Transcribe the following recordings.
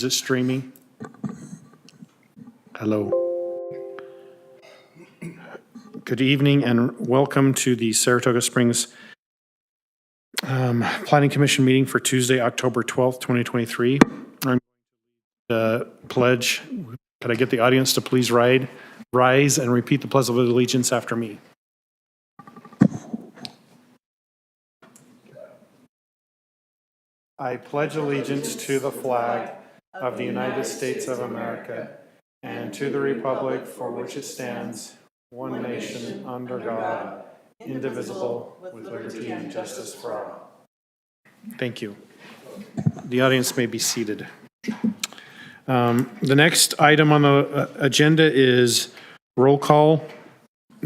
Is it streaming? Hello. Good evening and welcome to the Saratoga Springs Planning Commission meeting for Tuesday, October 12th, 2023. I'm pledge. Could I get the audience to please rise and repeat the Pledge of Allegiance after me? I pledge allegiance to the flag of the United States of America and to the republic for which it stands, one nation, under God, indivisible, with liberty and justice for all. Thank you. The audience may be seated. The next item on the agenda is roll call.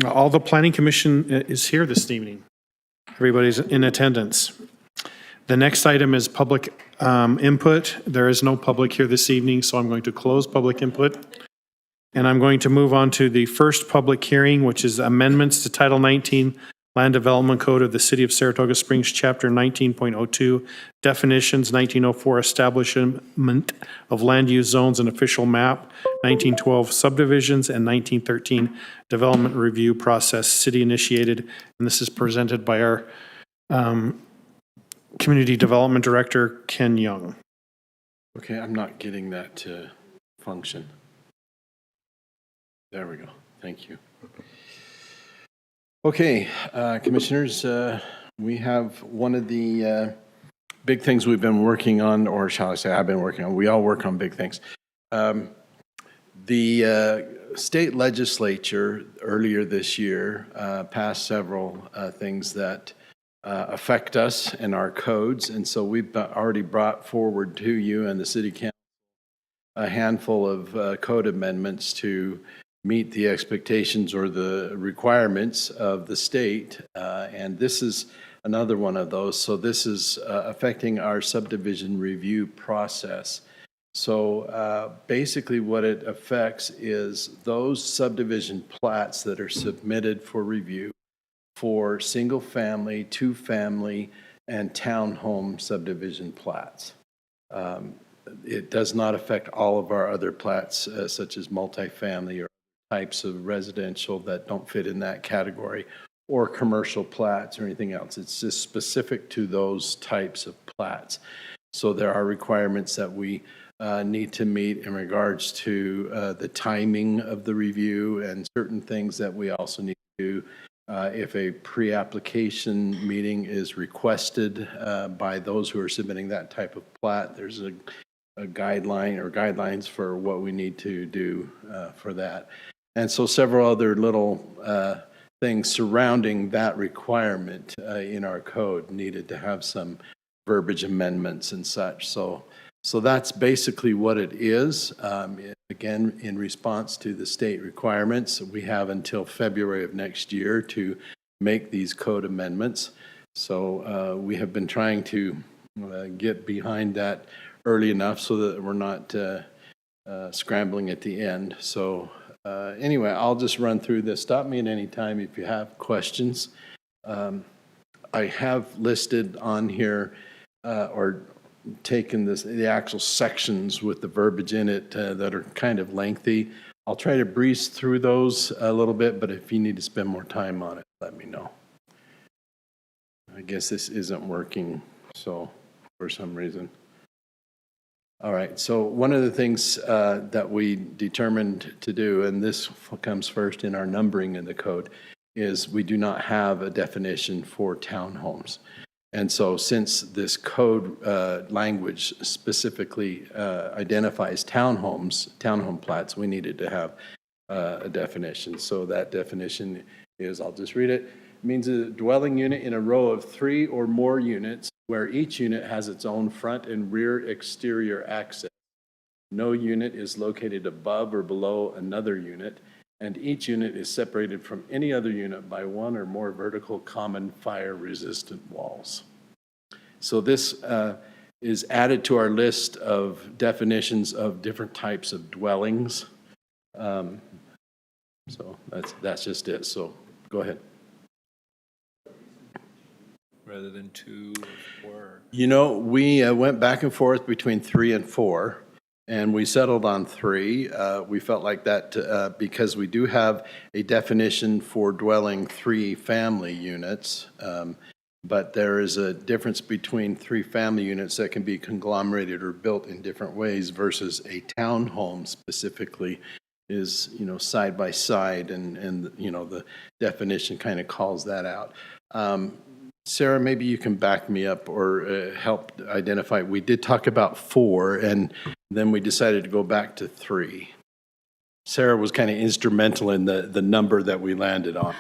All the Planning Commission is here this evening. Everybody's in attendance. The next item is public input. There is no public here this evening, so I'm going to close public input. And I'm going to move on to the first public hearing, which is amendments to Title 19 Land Development Code of the City of Saratoga Springs, Chapter 19.02, Definitions, 1904, Establishment of Land Use Zones and Official Map, 1912, Subdivisions, and 1913, Development Review Process, City Initiated. And this is presented by our Community Development Director, Ken Young. Okay, I'm not getting that to function. There we go. Thank you. Okay, commissioners, we have one of the big things we've been working on, or shall I say I've been working on. We all work on big things. The state legislature earlier this year passed several things that affect us and our codes, and so we've already brought forward to you and the City Council a handful of code amendments to meet the expectations or the requirements of the state, and this is another one of those. So this is affecting our subdivision review process. So basically what it affects is those subdivision plats that are submitted for review for single-family, two-family, and townhome subdivision plats. It does not affect all of our other plats, such as multifamily or types of residential that don't fit in that category, or commercial plats or anything else. It's just specific to those types of plats. So there are requirements that we need to meet in regards to the timing of the review and certain things that we also need to do. If a pre-application meeting is requested by those who are submitting that type of plat, there's a guideline or guidelines for what we need to do for that. And so several other little things surrounding that requirement in our code needed to have some verbiage amendments and such. So that's basically what it is. Again, in response to the state requirements, we have until February of next year to make these code amendments. So we have been trying to get behind that early enough so that we're not scrambling at the end. So anyway, I'll just run through this. Stop me at any time if you have questions. I have listed on here or taken the actual sections with the verbiage in it that are kind of lengthy. I'll try to breeze through those a little bit, but if you need to spend more time on it, let me know. I guess this isn't working, so for some reason. All right, so one of the things that we determined to do, and this comes first in our numbering in the code, is we do not have a definition for townhomes. And so since this code language specifically identifies townhome plats, we needed to have a definition. So that definition is, I'll just read it. It means a dwelling unit in a row of 3 or more units where each unit has its own front and rear exterior access. No unit is located above or below another unit, and each unit is separated from any other unit by 1 or more vertical common fire-resistant walls. So this is added to our list of definitions of different types of dwellings. So that's just it. So go ahead. Rather than 2 or 4? You know, we went back and forth between 3 and 4. And we settled on 3. We felt like that because we do have a definition for dwelling 3 family units. But there is a difference between 3 family units that can be conglomerated or built in different ways versus a townhome specifically is, side by side, and the definition kind of calls that out. Sarah, maybe you can back me up or help identify. We did talk about 4, and then we decided to go back to 3. Sarah was kind of instrumental in the number that we landed on.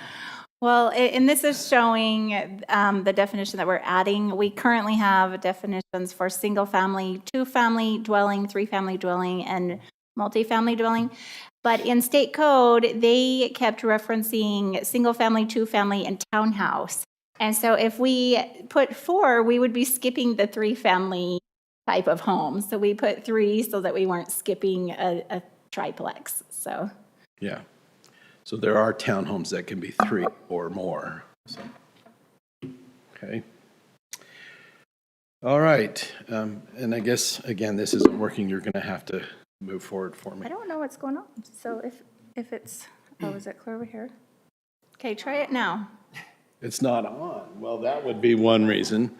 Well, and this is showing the definition that we're adding. We currently have definitions for single-family, 2-family dwelling, 3-family dwelling, and multifamily dwelling. But in state code, they kept referencing single-family, 2-family, and townhouse. And so if we put 4, we would be skipping the 3-family type of home. So we put 3 so that we weren't skipping a triplex. So Yeah. So there are townhomes that can be 3 or more. So, okay. All right. And I guess, again, this isn't working. You're going to have to move forward for me. I don't know what's going on. So if it's, is it clear over here? Okay, try it now. It's not on. Well, that would be one reason.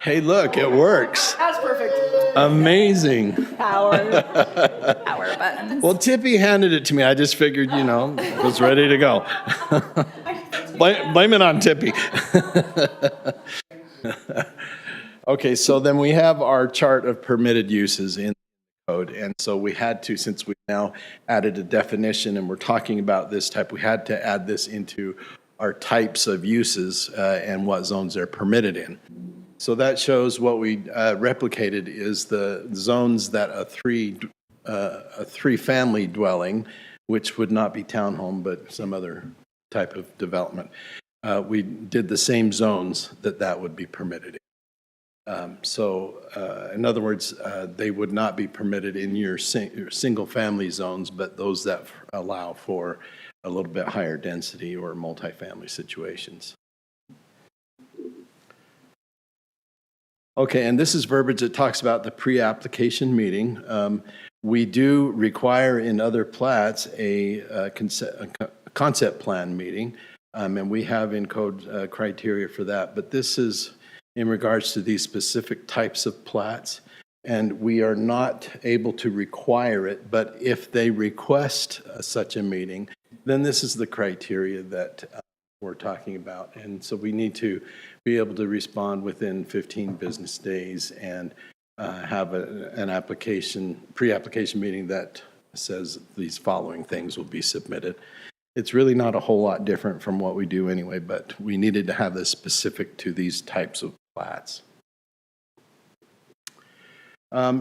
Hey, look, it works. That's perfect. Amazing. Power buttons. Well, Tippy handed it to me. I just figured, it was ready to go. Blame it on Tippy. Okay, so then we have our chart of permitted uses in the code. And so we had to, since we now added a definition and we're talking about this type, we had to add this into our types of uses and what zones they're permitted in. So that shows what we replicated is the zones that a 3-family dwelling, which would not be townhome, but some other type of development. We did the same zones that would be permitted in. So in other words, they would not be permitted in your single-family zones, but those that allow for a little bit higher density or multifamily situations. Okay, and this is verbiage that talks about the pre-application meeting. We do require in other plats a concept plan meeting, and we have in code criteria for that. But this is in regards to these specific types of plats, and we are not able to require it. But if they request such a meeting, then this is the criteria that we're talking about. And so we need to be able to respond within 15 business days and have an pre-application meeting that says these following things will be submitted. It's really not a whole lot different from what we do anyway, but we needed to have this specific to these types of plats.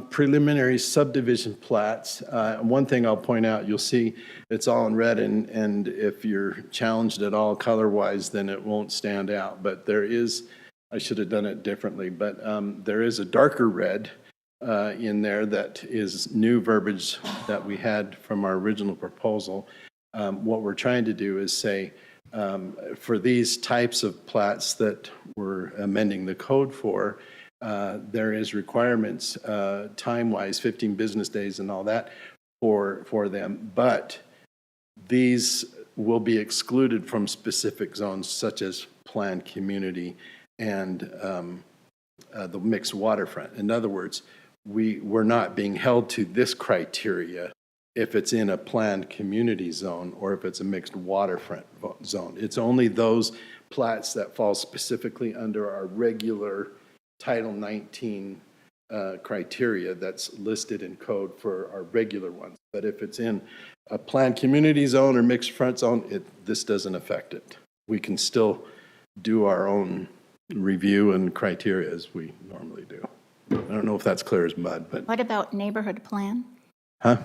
Preliminary subdivision plats. One thing I'll point out, you'll see it's all in red, and if you're challenged at all color-wise, then it won't stand out. But there is, I should have done it differently, but there is a darker red in there that is new verbiage that we had from our original proposal. What we're trying to do is say, for these types of plats that we're amending the code for, there is requirements time-wise, 15 business days and all that for them, but these will be excluded from specific zones such as planned community and the mixed waterfront. In other words, we're not being held to this criteria if it's in a planned community zone or if it's a mixed waterfront zone. It's only those plats that fall specifically under our regular Title 19 criteria that's listed in code for our regular ones. But if it's in a planned community zone or mixed front zone, this doesn't affect it. We can still do our own review and criteria as we normally do. I don't know if that's clear as mud, but. What about neighborhood plan? Huh?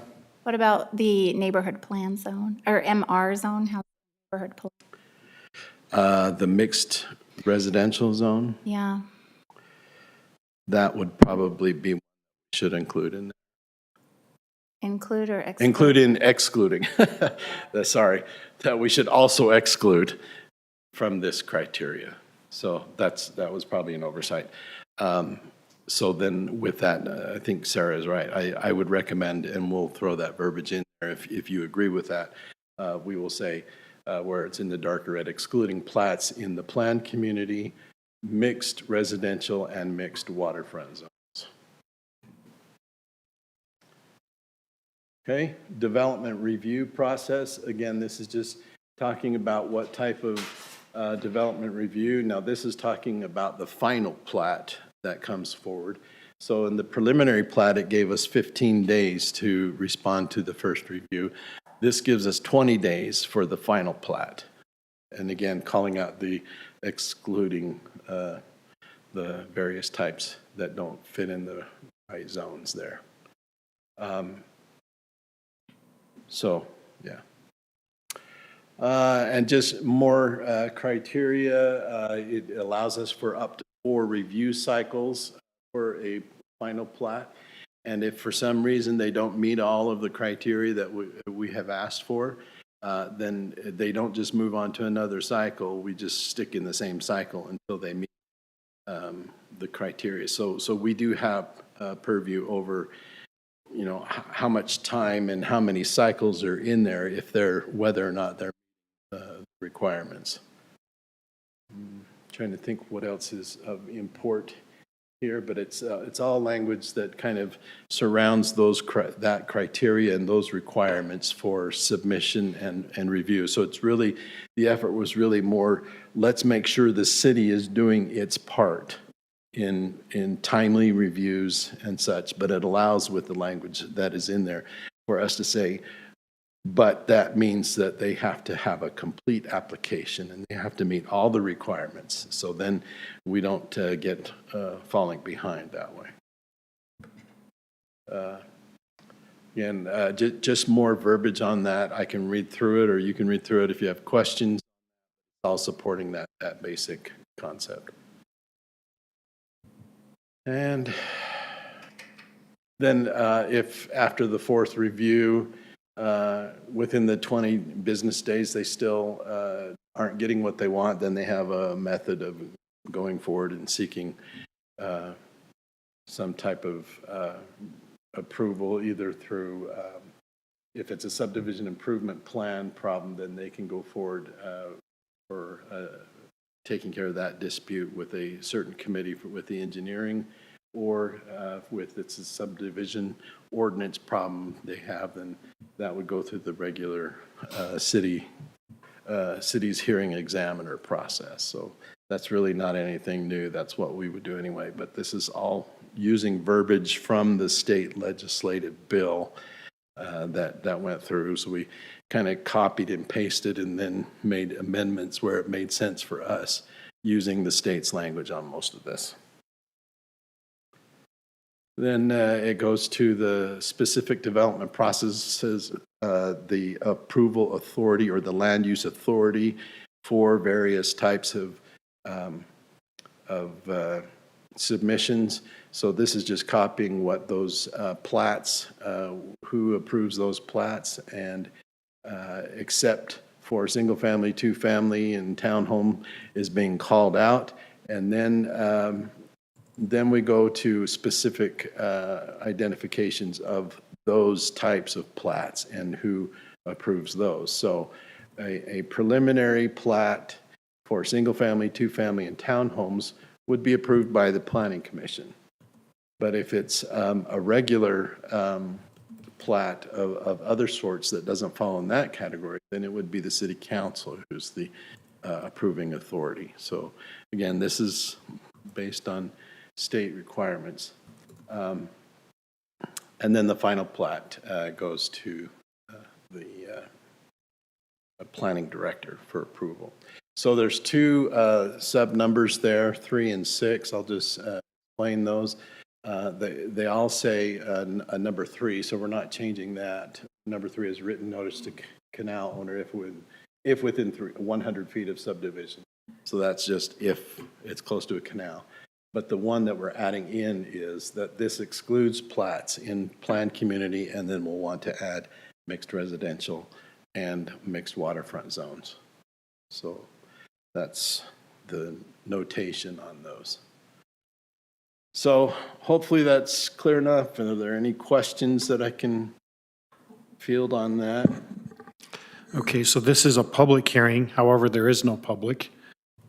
What about the neighborhood plan zone or MR zone? How's the neighborhood plan? The mixed residential zone, Yeah. that would probably be, should include in there. Include or exclude? Include in excluding. Sorry, that we should also exclude from this criteria. So that was probably an oversight. So then with that, I think Sarah is right. I would recommend, and we'll throw that verbiage in there if you agree with that. We will say, where it's in the darker red, excluding plats in the planned community, mixed residential, and mixed waterfront zones. Okay, development review process. Again, this is just talking about what type of development review. Now, this is talking about the final plat that comes forward. So in the preliminary plat, it gave us 15 days to respond to the first review. This gives us 20 days for the final plat. And again, calling out the excluding the various types that don't fit in the right zones there. So, yeah. And just more criteria. It allows us for up to 4 review cycles for a final plat. And if for some reason they don't meet all of the criteria that we have asked for, then they don't just move on to another cycle. We just stick in the same cycle until they meet the criteria. So we do have purview over, you know, how much time and how many cycles are in there if they're, whether or not they're requirements. Trying to think what else is of import here, but it's all language that kind of surrounds those that criteria and those requirements for submission and review. So it's really, the effort was really more, let's make sure the city is doing its part in timely reviews and such, but it allows, with the language that is in there, for us to say, but that means that they have to have a complete application and they have to meet all the requirements. So then we don't get falling behind that way. Again, just more verbiage on that. I can read through it, or you can read through it if you have questions. All supporting that basic concept. And then if after the 4th review, within the 20 business days, they still aren't getting what they want, then they have a method of going forward and seeking some type of approval, either through, if it's a subdivision improvement plan problem, then they can go forward for taking care of that dispute with a certain committee with the engineering, or with it's a subdivision ordinance problem they have, then that would go through the regular city's hearing examiner process. So that's really not anything new. That's what we would do anyway. But this is all using verbiage from the state legislative bill that went through. So we kind of copied and pasted and then made amendments where it made sense for us using the state's language on most of this. Then it goes to the specific development processes, the approval authority or the land use authority for various types of submissions. So this is just copying what those plats, who approves those plats, and except for single family, 2-family, and townhome is being called out. And then we go to specific identifications of those types of plats and who approves those. So a preliminary plat for single family, 2-family, and townhomes would be approved by the Planning Commission. But if it's a regular plat of other sorts that doesn't fall in that category, then it would be the City Council who's the approving authority. So again, this is based on state requirements. And then the final plat goes to the planning director for approval. So there's 2 sub numbers there, 3 and 6. I'll just explain those. They all say a number 3, so we're not changing that. Number 3 is written notice to canal owner if within 100 feet of subdivision. So that's just if it's close to a canal. But the one that we're adding in is that this excludes plats in planned community, and then we'll want to add mixed residential and mixed waterfront zones. So that's the notation on those. So hopefully that's clear enough. And are there any questions that I can field on that? Okay, so this is a public hearing. However, there is no public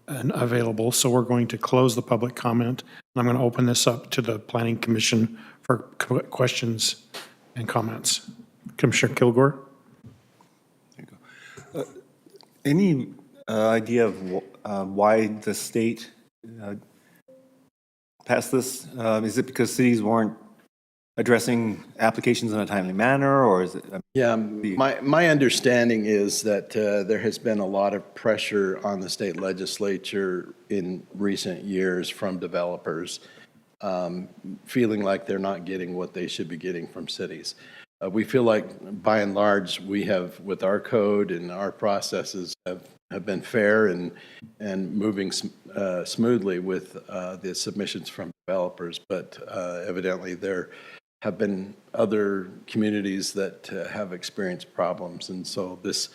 available, so we're going to close the public comment. And I'm going to open this up to the Planning Commission for questions and comments. Commissioner Kilgore? Any idea of why the state passed this? Is it because cities weren't addressing applications in a timely manner, or is it? Yeah, my understanding is that there has been a lot of pressure on the state legislature in recent years from developers, feeling like they're not getting what they should be getting from cities. We feel like, by and large, we have, with our code and our processes, have been fair and moving smoothly with the submissions from developers, but evidently there have been other communities that have experienced problems. And so this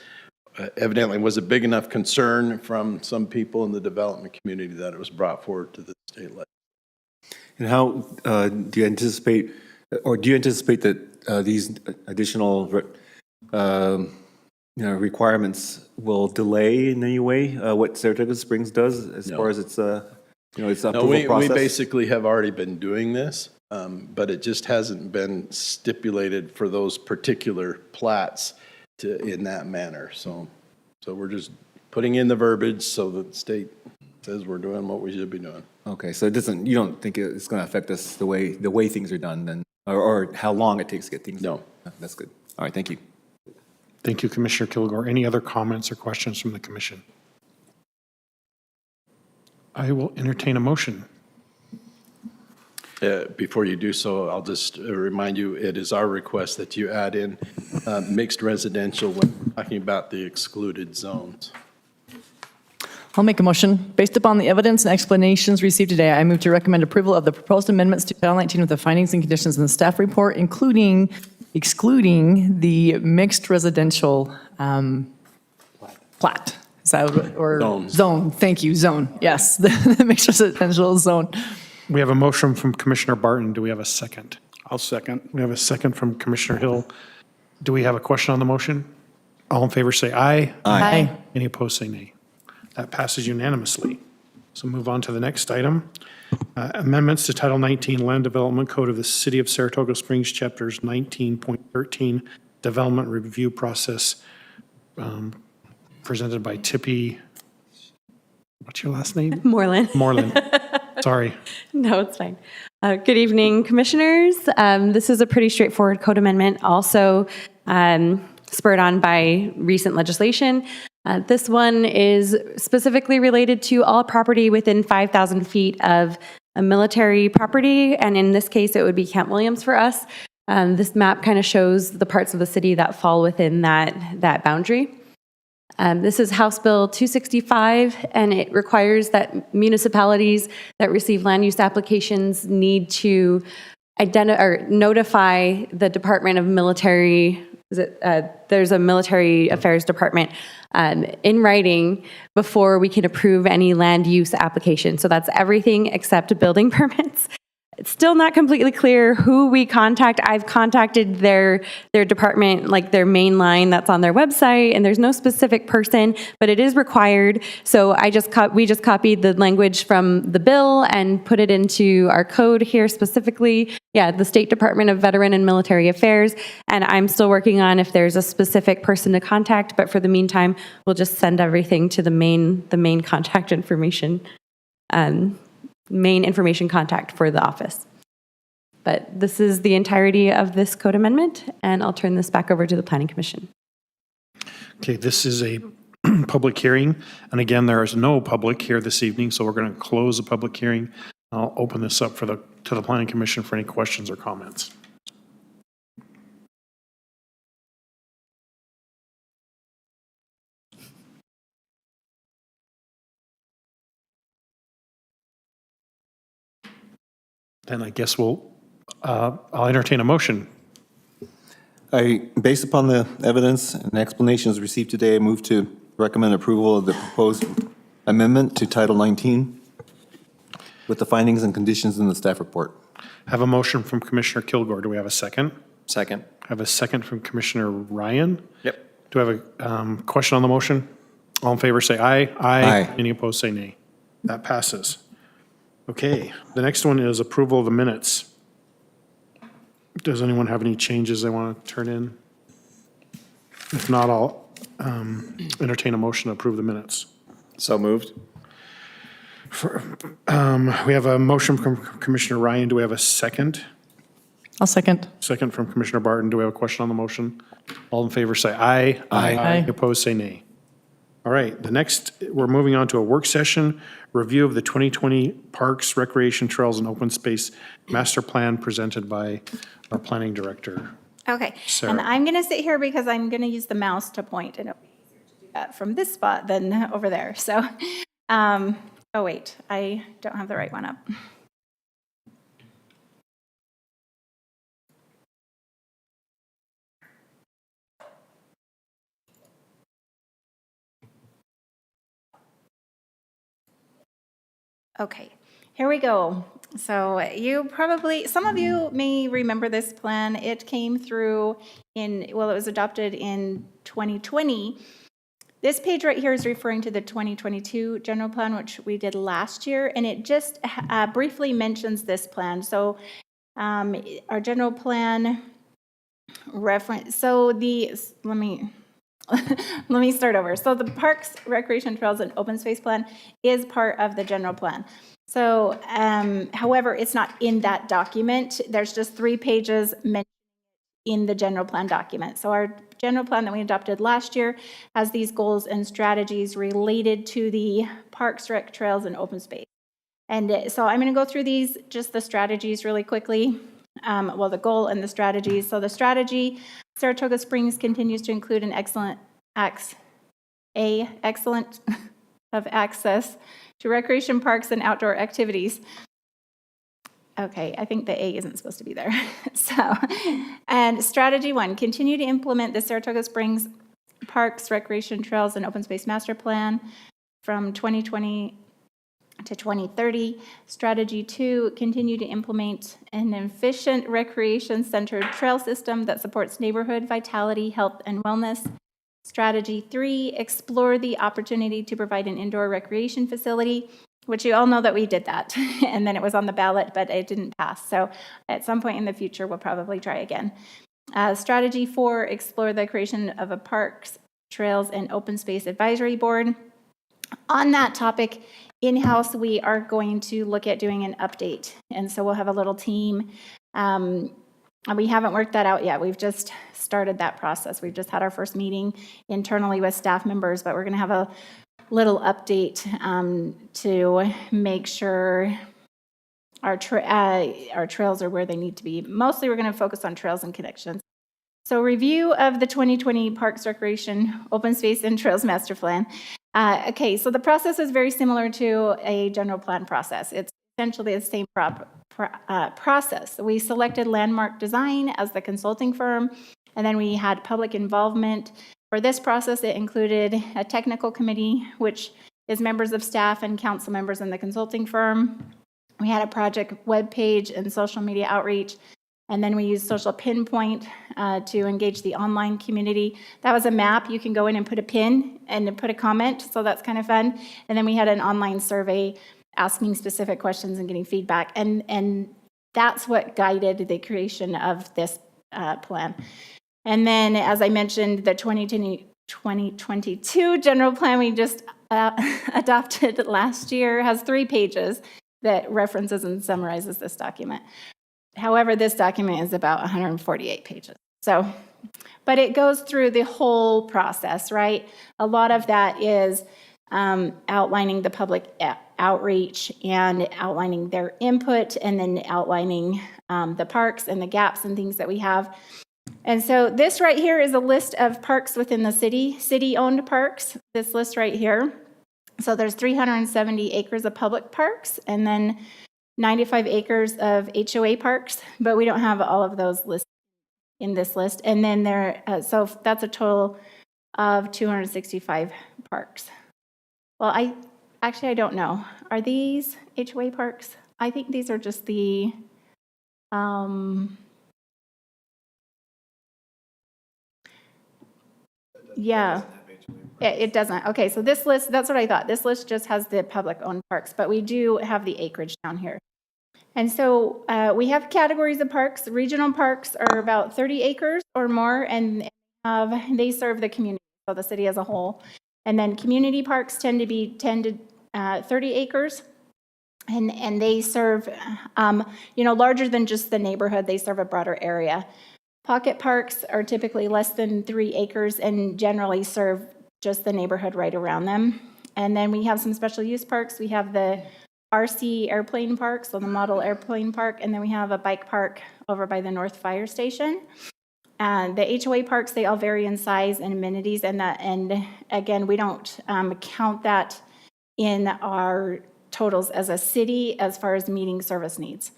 evidently was a big enough concern from some people in the development community that it was brought forward to the state legislature. And how do you anticipate that these additional requirements will delay in any way what Saratoga Springs does as far as its approval process? We basically have already been doing this, but it just hasn't been stipulated for those particular plats in that manner. So we're just putting in the verbiage so that the state says we're doing what we should be doing. Okay, so you don't think it's going to affect us the way things are done then, or how long it takes to get things done? No. That's good. All right, thank you. Thank you, Commissioner Kilgore. Any other comments or questions from the commission? I will entertain a motion. Before you do so, I'll just remind you, it is our request that you add in mixed residential when we're talking about the excluded zones. I'll make a motion. Based upon the evidence and explanations received today, I move to recommend approval of the proposed amendments to Title 19 with the findings and conditions in the staff report, excluding the mixed residential plat. Is that or Zones. zone? Thank you, zone. Yes, the mixed residential zone. We have a motion from Commissioner Barton. Do we have a second? I'll second. We have a second from Commissioner Hill. Do we have a question on the motion? All in favor say aye. Aye. Any opposed say nay. That passes unanimously. So move on to the next item. Amendments to Title 19 Land Development Code of the City of Saratoga Springs, Chapters 19.13, Development Review Process, presented by Tippy. What's your last name? Moreland. Moreland. Sorry. No, it's fine. Good evening, commissioners. This is a pretty straightforward code amendment, also spurred on by recent legislation. This one is specifically related to all property within 5,000 feet of a military property, and in this case, it would be Camp Williams for us. This map kind of shows the parts of the city that fall within that boundary. This is House Bill 265, and it requires that municipalities that receive land use applications need to notify the Department of Military. There's a military affairs department in writing before we can approve any land use application. So that's everything except building permits. It's still not completely clear who we contact. I've contacted their department, like their main line that's on their website, and there's no specific person, but it is required. So we just copied the language from the bill and put it into our code here specifically. Yeah, the State Department of Veteran and Military Affairs, and I'm still working on if there's a specific person to contact, but for the meantime, we'll just send everything to the main contact information. Main information contact for the office. But this is the entirety of this code amendment, and I'll turn this back over to the Planning Commission. Okay, this is a public hearing, and again, there is no public here this evening, so we're going to close the public hearing. I'll open this up to the Planning Commission for any questions or comments. Then I guess I'll entertain a motion. Based upon the evidence and explanations received today, I move to recommend approval of the proposed amendment to Title 19. with the findings and conditions in the staff report. Have a motion from Commissioner Kilgore. Do we have a second? Second. Have a second from Commissioner Ryan. Yep. Do I have a question on the motion? All in favor, say aye. Aye. Any opposed, say nay. That passes. Okay, the next one is approval of the minutes. Does anyone have any changes they want to turn in? If not, I'll entertain a motion to approve the minutes. So moved. We have a motion from Commissioner Ryan. Do we have a second? I'll second. Second from Commissioner Barton. Do we have a question on the motion? All in favor, say aye. Aye. Opposed, say nay. All right, the next, we're moving on to a work session, review of the 2020 Parks, Recreation, Trails, and Open Space Master Plan presented by our planning director. Okay, Sarah. and I'm going to sit here because I'm going to use the mouse to point, and it'll be easier to do that from this spot than over there. So, oh wait, I don't have the right one up. Okay, here we go. So you probably, some of you may remember this plan. It came through it was adopted in 2020. This page right here is referring to the 2022 general plan, which we did last year, and it just briefly mentions this plan. So our general plan reference, so let me start over. So the Parks, Recreation, Trails, and Open Space Plan is part of the general plan. So, however, it's not in that document. There's just 3 pages mentioned in the general plan document. So our general plan that we adopted last year has these goals and strategies related to the Parks, Rec, Trails, and Open Space. And so I'm going to go through these, just the strategies really quickly. The goal and the strategies. So the strategy, Saratoga Springs continues to include an excellent of access to recreation parks and outdoor activities. Okay, I think the A isn't supposed to be there. And strategy 1, continue to implement the Saratoga Springs Parks, Recreation, Trails, and Open Space Master Plan from 2020 to 2030. Strategy 2, continue to implement an efficient recreation-centered trail system that supports neighborhood vitality, health, and wellness. Strategy 3, explore the opportunity to provide an indoor recreation facility, which you all know that we did that. And then it was on the ballot, but it didn't pass. So at some point in the future, we'll probably try again. Strategy 4, explore the creation of a Parks, Trails, and Open Space Advisory Board. On that topic, in-house, we are going to look at doing an update. And so we'll have a little team. We haven't worked that out yet. We've just started that process. We've just had our first meeting internally with staff members, but we're going to have a little update to make sure our trails are where they need to be. Mostly we're going to focus on trails and connections. So review of the 2020 Parks, Recreation, Open Space, and Trails Master Plan. Okay, so the process is very similar to a general plan process. It's essentially the same process. We selected Landmark Design as the consulting firm, and then we had public involvement. For this process, it included a technical committee, which is members of staff and council members in the consulting firm. We had a project webpage and social media outreach. And then we used Social Pinpoint to engage the online community. That was a map. You can go in and put a pin and put a comment, so that's kind of fun. And then we had an online survey asking specific questions and getting feedback. And that's what guided the creation of this plan. And then, as I mentioned, the 2022 general plan we just adopted last year has 3 pages that references and summarizes this document. However, this document is about 148 pages. So, but it goes through the whole process, right? A lot of that is outlining the public outreach and outlining their input, and then outlining the parks and the gaps and things that we have. And so this right here is a list of parks within the city-owned parks, this list right here. So there's 370 acres of public parks, and then 95 acres of HOA parks, but we don't have all of those listed in this list. And then so that's a total of 265 parks. Well, actually, I don't know. Are these HOA parks? I think these are just the, yeah. It doesn't. Okay, so this list, that's what I thought. This list just has the public-owned parks, but we do have the acreage down here. And so we have categories of parks. Regional parks are about 30 acres or more, and they serve the community, so the city as a whole. And then community parks tend to be 10 to 30 acres, and they serve, larger than just the neighborhood. They serve a broader area. Pocket parks are typically less than 3 acres and generally serve just the neighborhood right around them. And then we have some special use parks. We have the RC airplane park, so the model airplane park, and then we have a bike park over by the North Fire Station. And the HOA parks, they all vary in size and amenities, and again, we don't count that in our totals as a city as far as meeting service needs.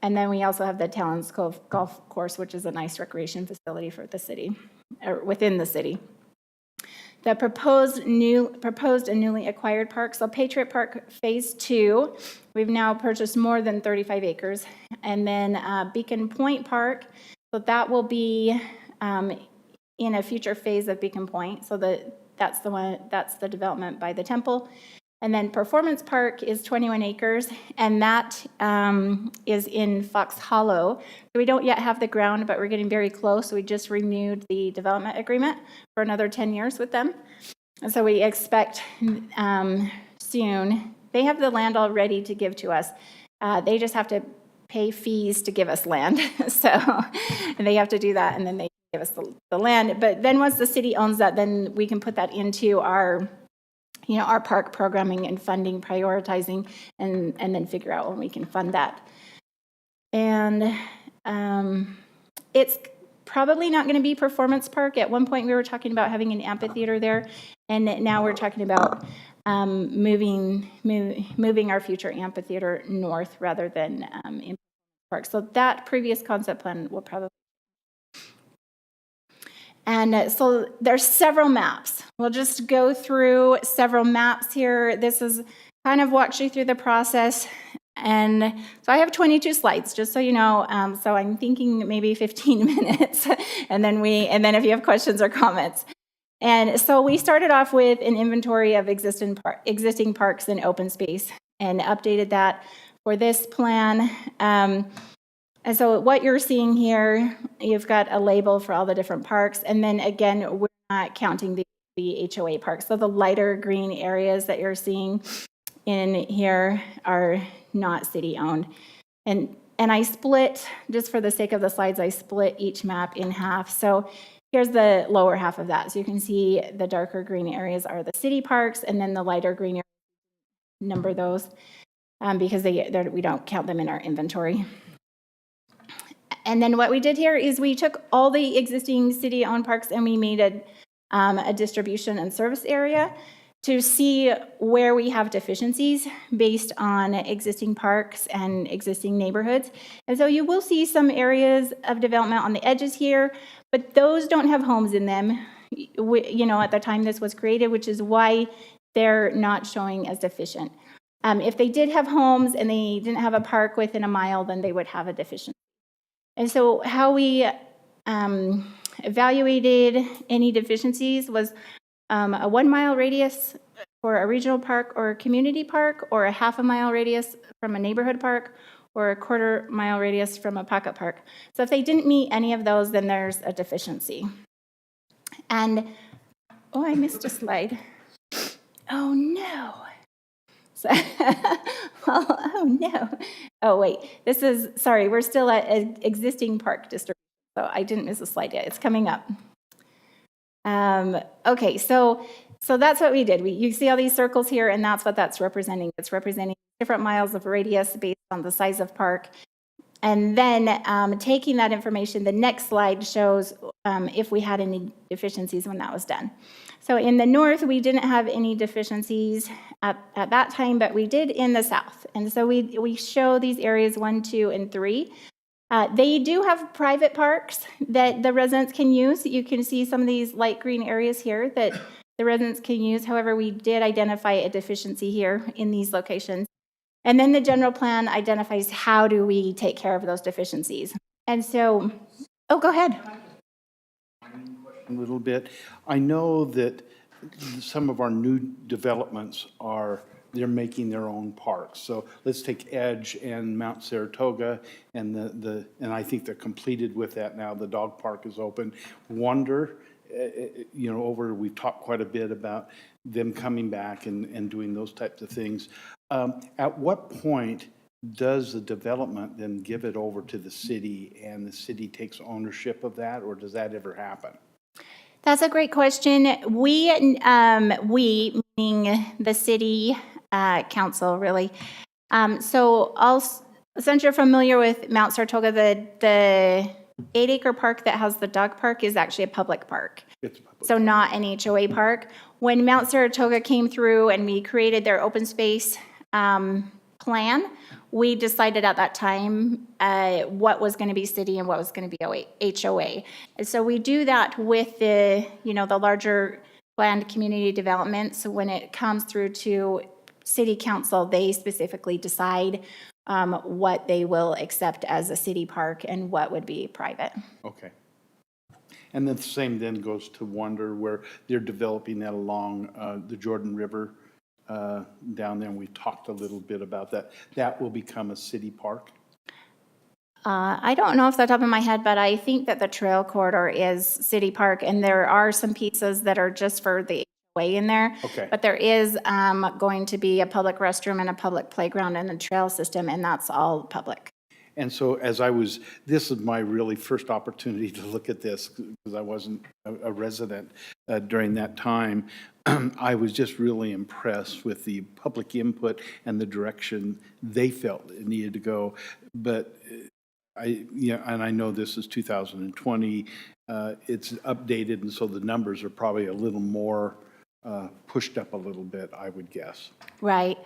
And then we also have the Talons Cove Golf Course, which is a nice recreation facility for the city, or within the city. The proposed and newly acquired parks, so Patriot Park Phase 2, we've now purchased more than 35 acres. And then Beacon Point Park, so that will be in a future phase of Beacon Point. So that's the development by the temple. And then Performance Park is 21 acres, and that is in Fox Hollow. So we don't yet have the ground, but we're getting very close. We just renewed the development agreement for another 10 years with them. And so we expect soon. They have the land all ready to give to us. They just have to pay fees to give us land. And they have to do that, and then they give us the land. But then once the city owns that, then we can put that into our park programming and funding, prioritizing, and then figure out when we can fund that. And it's probably not going to be Performance Park. At one point, we were talking about having an amphitheater there, and now we're talking about moving our future amphitheater north rather than in Park. So that previous concept plan will probably. And so there's several maps. We'll just go through several maps here. This is kind of walks you through the process. And so I have 22 slides, just so you know. So I'm thinking maybe 15 minutes, and then if you have questions or comments. And so we started off with an inventory of existing parks and open space, and updated that for this plan. And so what you're seeing here, you've got a label for all the different parks. And then again, we're not counting the HOA parks. So the lighter green areas that you're seeing in here are not city owned. And I split, just for the sake of the slides, I split each map in half. So here's the lower half of that. So you can see the darker green areas are the city parks, and then the lighter green areas, number those because we don't count them in our inventory. And then what we did here is we took all the existing city-owned parks and we made a distribution and service area to see where we have deficiencies based on existing parks and existing neighborhoods. And so you will see some areas of development on the edges here, but those don't have homes in them, at the time this was created, which is why they're not showing as deficient. If they did have homes and they didn't have a park within a mile, then they would have a deficiency. And so how we evaluated any deficiencies was a 1 mile radius for a regional park or a community park, or a half a mile radius from a neighborhood park, or a 1/4 mile radius from a pocket park. So if they didn't meet any of those, then there's a deficiency. And, I missed a slide. Oh no. So, oh no. Oh wait, we're still at an existing park district. So I didn't miss a slide yet, it's coming up. Okay, so that's what we did. You see all these circles here, and that's what that's representing. It's representing different miles of radius based on the size of park. And then taking that information, the next slide shows if we had any deficiencies when that was done. So in the north, we didn't have any deficiencies at that time, but we did in the south. And so we show these areas 1, 2, and 3. They do have private parks that the residents can use. You can see some of these light green areas here that the residents can use. However, we did identify a deficiency here in these locations. And then the general plan identifies how do we take care of those deficiencies. And so, oh, go ahead. A little bit. I know that some of our new developments they're making their own parks. So let's take Edge and Mount Saratoga, and and I think they're completed with that now. The dog park is open. Wonder, we've talked quite a bit about them coming back and doing those types of things. At what point does the development then give it over to the city and the city takes ownership of that, or does that ever happen? That's a great question. We meaning the city council, really. Since you're familiar with Mount Saratoga, the 8-acre park that has the dog park is actually a public park. It's public. So not an HOA park. When Mount Saratoga came through and we created their open space plan, we decided at that time what was going to be city and what was going to be HOA. And so we do that with the larger planned community development. So when it comes through to city council, they specifically decide what they will accept as a city park and what would be private. Okay. And then the same then goes to Wonder, where they're developing that along the Jordan River down there, and we talked a little bit about that. That will become a city park? I don't know off the top of my head, but I think that the trail corridor is city park, and there are some pieces that are just for the way in there. Okay. But there is going to be a public restroom and a public playground and a trail system, and that's all public. And so this is my really first opportunity to look at this, because I wasn't a resident during that time. I was just really impressed with the public input and the direction they felt it needed to go. But and I know this is 2020, it's updated, and so the numbers are probably a little more pushed up a little bit, I would guess. Right.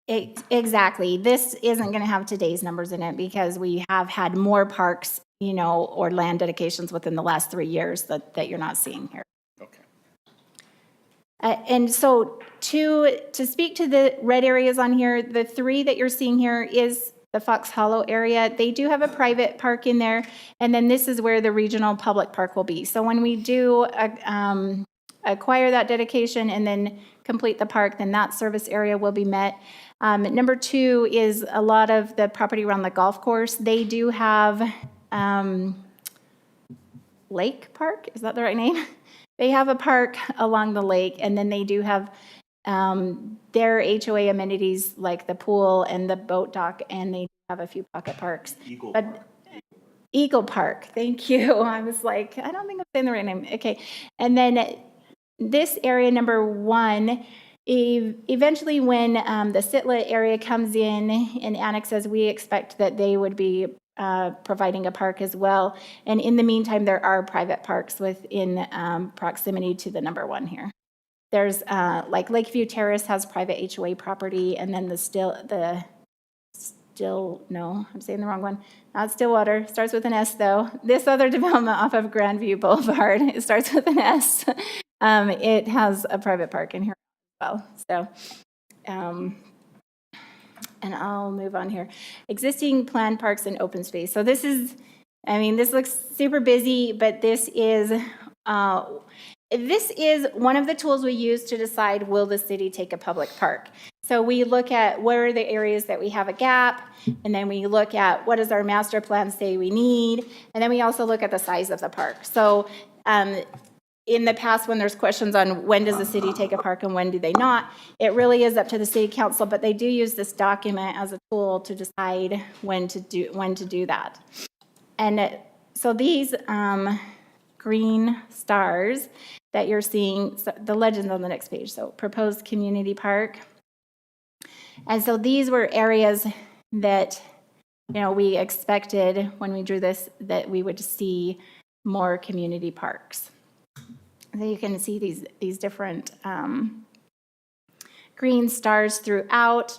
Exactly. This isn't going to have today's numbers in it because we have had more parks, or land dedications within the last 3 years that you're not seeing here. Okay. And so to speak to the red areas on here, the 3 that you're seeing here is the Fox Hollow area. They do have a private park in there, and then this is where the regional public park will be. So when we do acquire that dedication and then complete the park, then that service area will be met. Number 2 is a lot of the property around the golf course. They do have Lake Park, is that the right name? They have a park along the lake, and then they do have their HOA amenities like the pool and the boat dock, and they have a few pocket parks. Eagle Park, thank you. I was like, I don't think I'm saying the right name. Okay, and then this area, number 1, eventually when the Sitla area comes in and annexes, we expect that they would be providing a park as well. And in the meantime, there are private parks within proximity to the number 1 here. There's like Lakeview Terrace has private HOA property, and then I'm saying the wrong one. Not Stillwater, starts with an S though. This other development off of Grandview Boulevard, it starts with an S. It has a private park in here as well. So, and I'll move on here. Existing planned parks and open space. So this looks super busy, but this is one of the tools we use to decide, will the city take a public park? So we look at where are the areas that we have a gap, and then we look at what does our master plan say we need, and then we also look at the size of the park. So in the past, when there's questions on when does the city take a park and when do they not, it really is up to the city council, but they do use this document as a tool to decide when to do that. And so these green stars that you're seeing, so the legend's on the next page, so proposed community park. And so these were areas that, we expected when we drew this, that we would see more community parks. So you can see these different green stars throughout.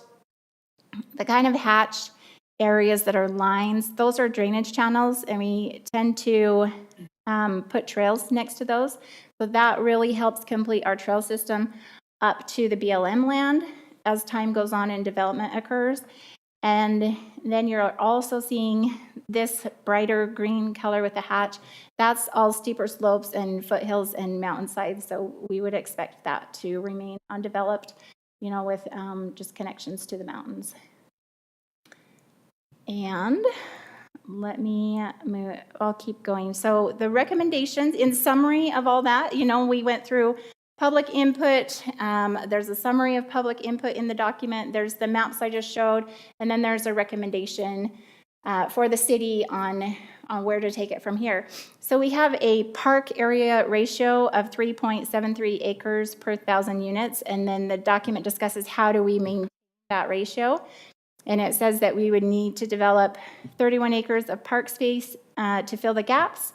The kind of hatched areas that are lines, those are drainage channels, and we tend to put trails next to those. So that really helps complete our trail system up to the BLM land as time goes on and development occurs. And then you're also seeing this brighter green color with the hatch. That's all steeper slopes and foothills and mountainsides. So we would expect that to remain undeveloped, you know, with just connections to the mountains. And let me move, I'll keep going. So the recommendations, in summary of all that, you know, we went through public input. There's a summary of public input in the document. There's the maps I just showed, and then there's a recommendation for the city on where to take it from here. So we have a park area ratio of 3.73 acres per 1,000 units, and then the document discusses how do we maintain that ratio. And it says that we would need to develop 31 acres of park space to fill the gaps,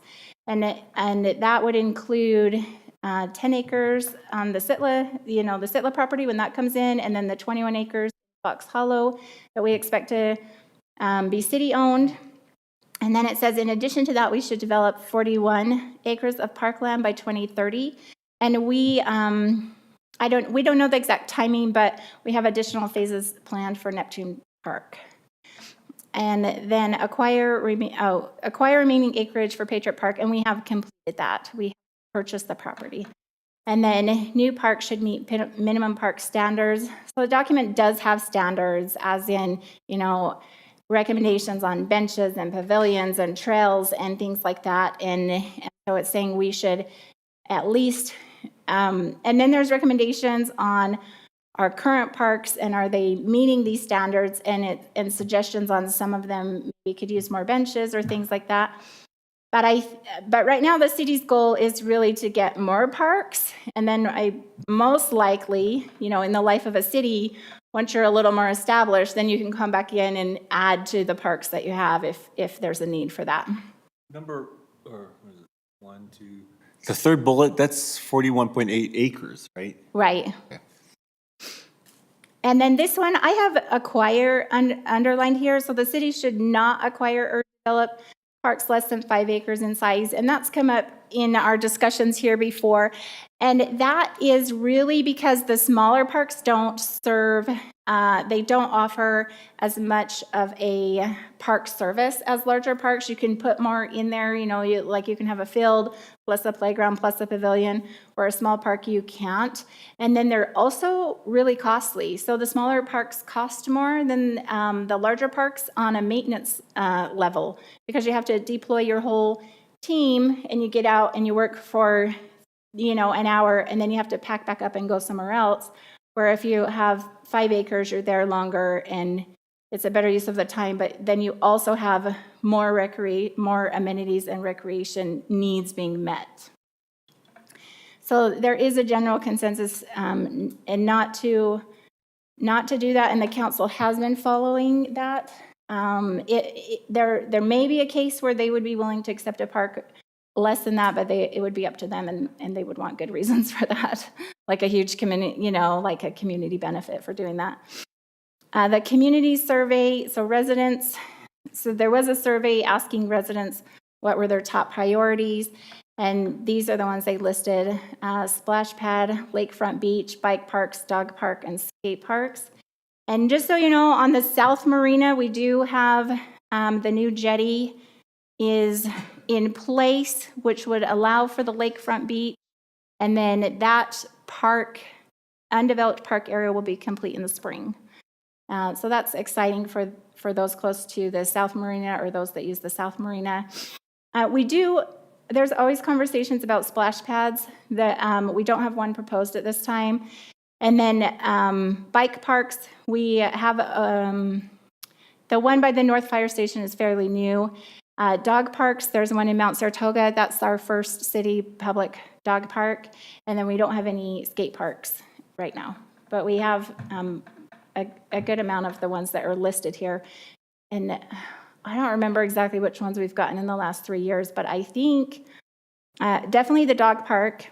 and that would include 10 acres on the Sitla, you know, the Sitla property when that comes in, and then the 21 acres Fox Hollow that we expect to be city-owned. And then it says, in addition to that, we should develop 41 acres of parkland by 2030. And we don't know the exact timing, but we have additional phases planned for Neptune Park. And then acquire remaining acreage for Patriot Park, and we have completed that. We purchased the property. And then new parks should meet minimum park standards. So the document does have standards, as in, you know, recommendations on benches and pavilions and trails and things like that. And so it's saying we should at least, and then there's recommendations on our current parks, and are they meeting these standards, and suggestions on some of them. We could use more benches or things like that. But right now the city's goal is really to get more parks, and then most likely, you know, in the life of a city, once you're a little more established, then you can come back in and add to the parks that you have if there's a need for that. Number, or was it 1, 2? The third bullet, that's 41.8 acres, right? Right. Okay. And then this one, I have acquire underlined here. So the city should not acquire or develop parks less than 5 acres in size. And that's come up in our discussions here before. And that is really because the smaller parks don't serve, they don't offer as much of a park service as larger parks. You can put more in there, you know, you can have a field plus a playground plus a pavilion, or a small park you can't. And then they're also really costly. So the smaller parks cost more than the larger parks on a maintenance level, because you have to deploy your whole team, and you get out and you work for, you know, an hour, and then you have to pack back up and go somewhere else. Where if you have 5 acres, you're there longer, and it's a better use of the time, but then you also have more amenities and recreation needs being met. So there is a general consensus, and not to do that, and the council has been following that. There may be a case where they would be willing to accept a park less than that, but it would be up to them, and they would want good reasons for that, like a huge community, you know, like a community benefit for doing that. The community survey, so there was a survey asking residents what were their top priorities, and these are the ones they listed: splash pad, lakefront beach, bike parks, dog park, and skate parks. And just so you know, on the South Marina, we do have the new jetty is in place, which would allow for the lakefront beach. And then that undeveloped park area will be complete in the spring. So that's exciting for those close to the South Marina, or those that use the South Marina. There's always conversations about splash pads. We don't have one proposed at this time. And then bike parks, we have the one by the North Fire Station is fairly new. Dog parks, there's one in Mount Saratoga. That's our first city public dog park. And then we don't have any skate parks right now. But we have a good amount of the ones that are listed here. And I don't remember exactly which ones we've gotten in the last 3 years, but I think definitely the dog park,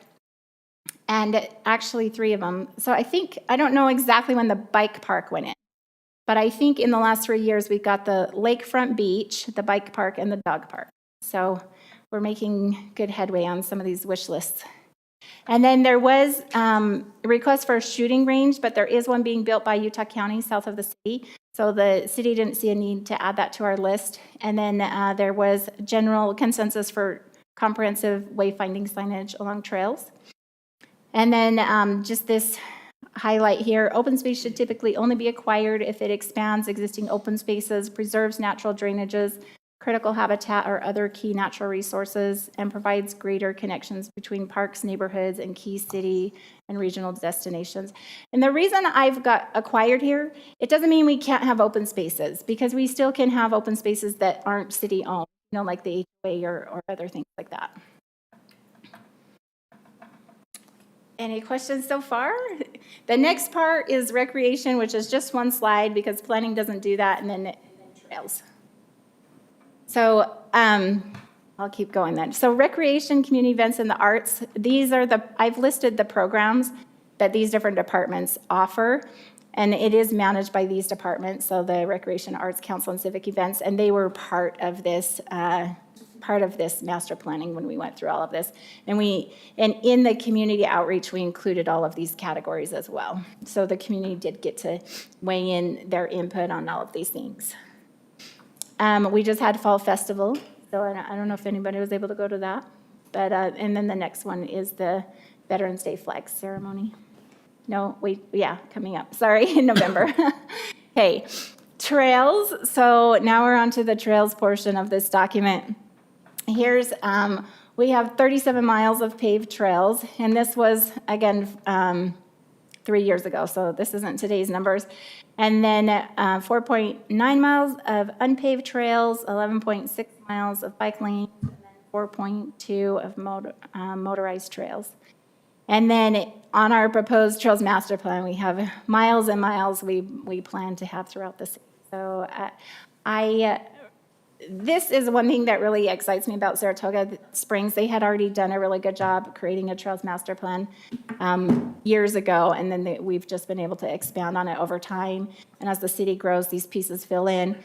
and actually 3 of them. So I don't know exactly when the bike park went in, but I think in the last 3 years, we've got the lakefront beach, the bike park, and the dog park. So we're making good headway on some of these wish lists. And then there was a request for a shooting range, but there is one being built by Utah County south of the city. So the city didn't see a need to add that to our list. And then there was general consensus for comprehensive wayfinding signage along trails. And then just this highlight here, open space should typically only be acquired if it expands existing open spaces, preserves natural drainages, critical habitat or other key natural resources, and provides greater connections between parks, neighborhoods, and key city and regional destinations. And the reason I've got acquired here, it doesn't mean we can't have open spaces, because we still can have open spaces that aren't city-owned, like the HOA or other things like that. Any questions so far? The next part is recreation, which is just one slide because planning doesn't do that, and then trails. So I'll keep going then. So recreation, community events, and the arts, these are I've listed the programs that these different departments offer, and it is managed by these departments, so the Recreation, Arts Council, and Civic Events, and they were part of this master planning when we went through all of this. And in the community outreach, we included all of these categories as well. So the community did get to weigh in their input on all of these things. We just had Fall Festival, so I don't know if anybody was able to go to that. But and then the next one is the Veterans Day flag ceremony. No, coming up. Sorry, in November. Okay, trails. So now we're on to the trails portion of this document. Here's, we have 37 miles of paved trails, and this was, again, 3 years ago, so this isn't today's numbers. And then 4.9 miles of unpaved trails, 11.6 miles of bike lanes, and then 4.2 of motorized trails. And then on our proposed Trails Master Plan, we have miles and miles we plan to have throughout the city. So this is one thing that really excites me about Saratoga Springs. They had already done a really good job creating a Trails Master Plan years ago, and then we've just been able to expand on it over time. And as the city grows, these pieces fill in.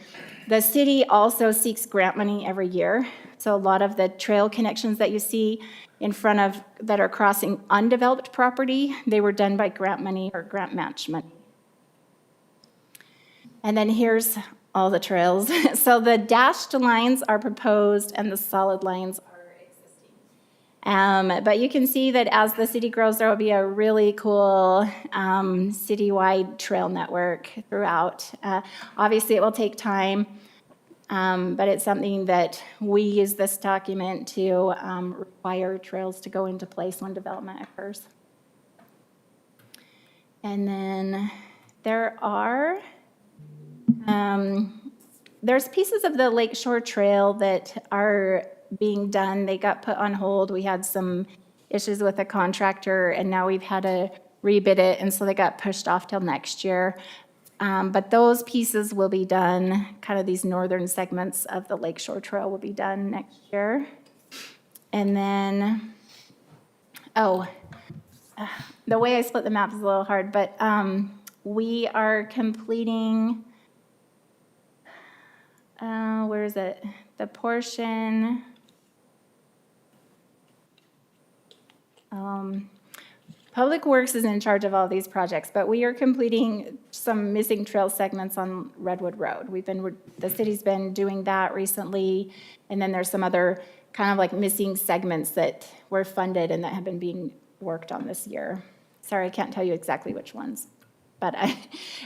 The city also seeks grant money every year. So a lot of the trail connections that you see in front of that are crossing undeveloped property, they were done by grant money or grant match money. And then here's all the trails. So the dashed lines are proposed and the solid lines are existing. But you can see that as the city grows, there will be a really cool citywide trail network throughout. Obviously, it will take time, but it's something that we use this document to require trails to go into place when development occurs. And then there are there's pieces of the Lakeshore Trail that are being done. They got put on hold. We had some issues with a contractor, and now we've had to rebid it, and so they got pushed off till next year. But those pieces will be done, kind of these northern segments of the Lakeshore Trail will be done next year. And then, the way I split the map is a little hard, but we are completing, where is it? The portion, Public Works is in charge of all these projects, but we are completing some missing trail segments on Redwood Road. The city's been doing that recently, and then there's some other kind of like missing segments that were funded and that have been being worked on this year. Sorry, I can't tell you exactly which ones.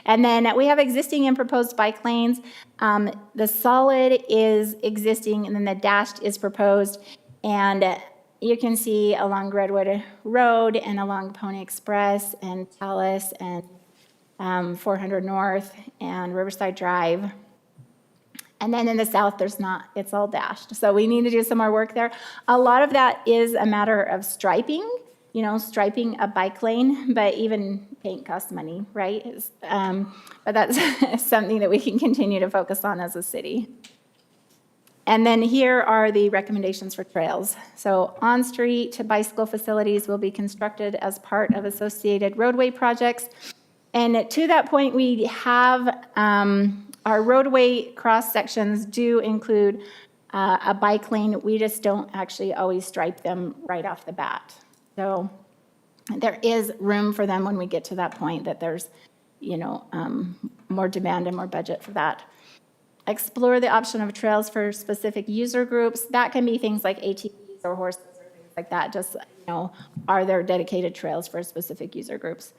And then we have existing and proposed bike lanes. The solid is existing, and then the dashed is proposed. And you can see along Redwood Road and along Pony Express and Talus and 400 North and Riverside Drive. And then in the south, it's all dashed. So we need to do some more work there. A lot of that is a matter of striping, striping a bike lane, but even paint costs money, right? But that's something that we can continue to focus on as a city. And then here are the recommendations for trails. So on-street bicycle facilities will be constructed as part of associated roadway projects. And to that point, we have our roadway cross sections do include A bike lane, we just don't actually always stripe them right off the bat. So there is room for them when we get to that point that there's, more demand and more budget for that. Explore the option of trails for specific user groups. That can be things like ATVs or horses or things like that. Just, are there dedicated trails for specific user groups?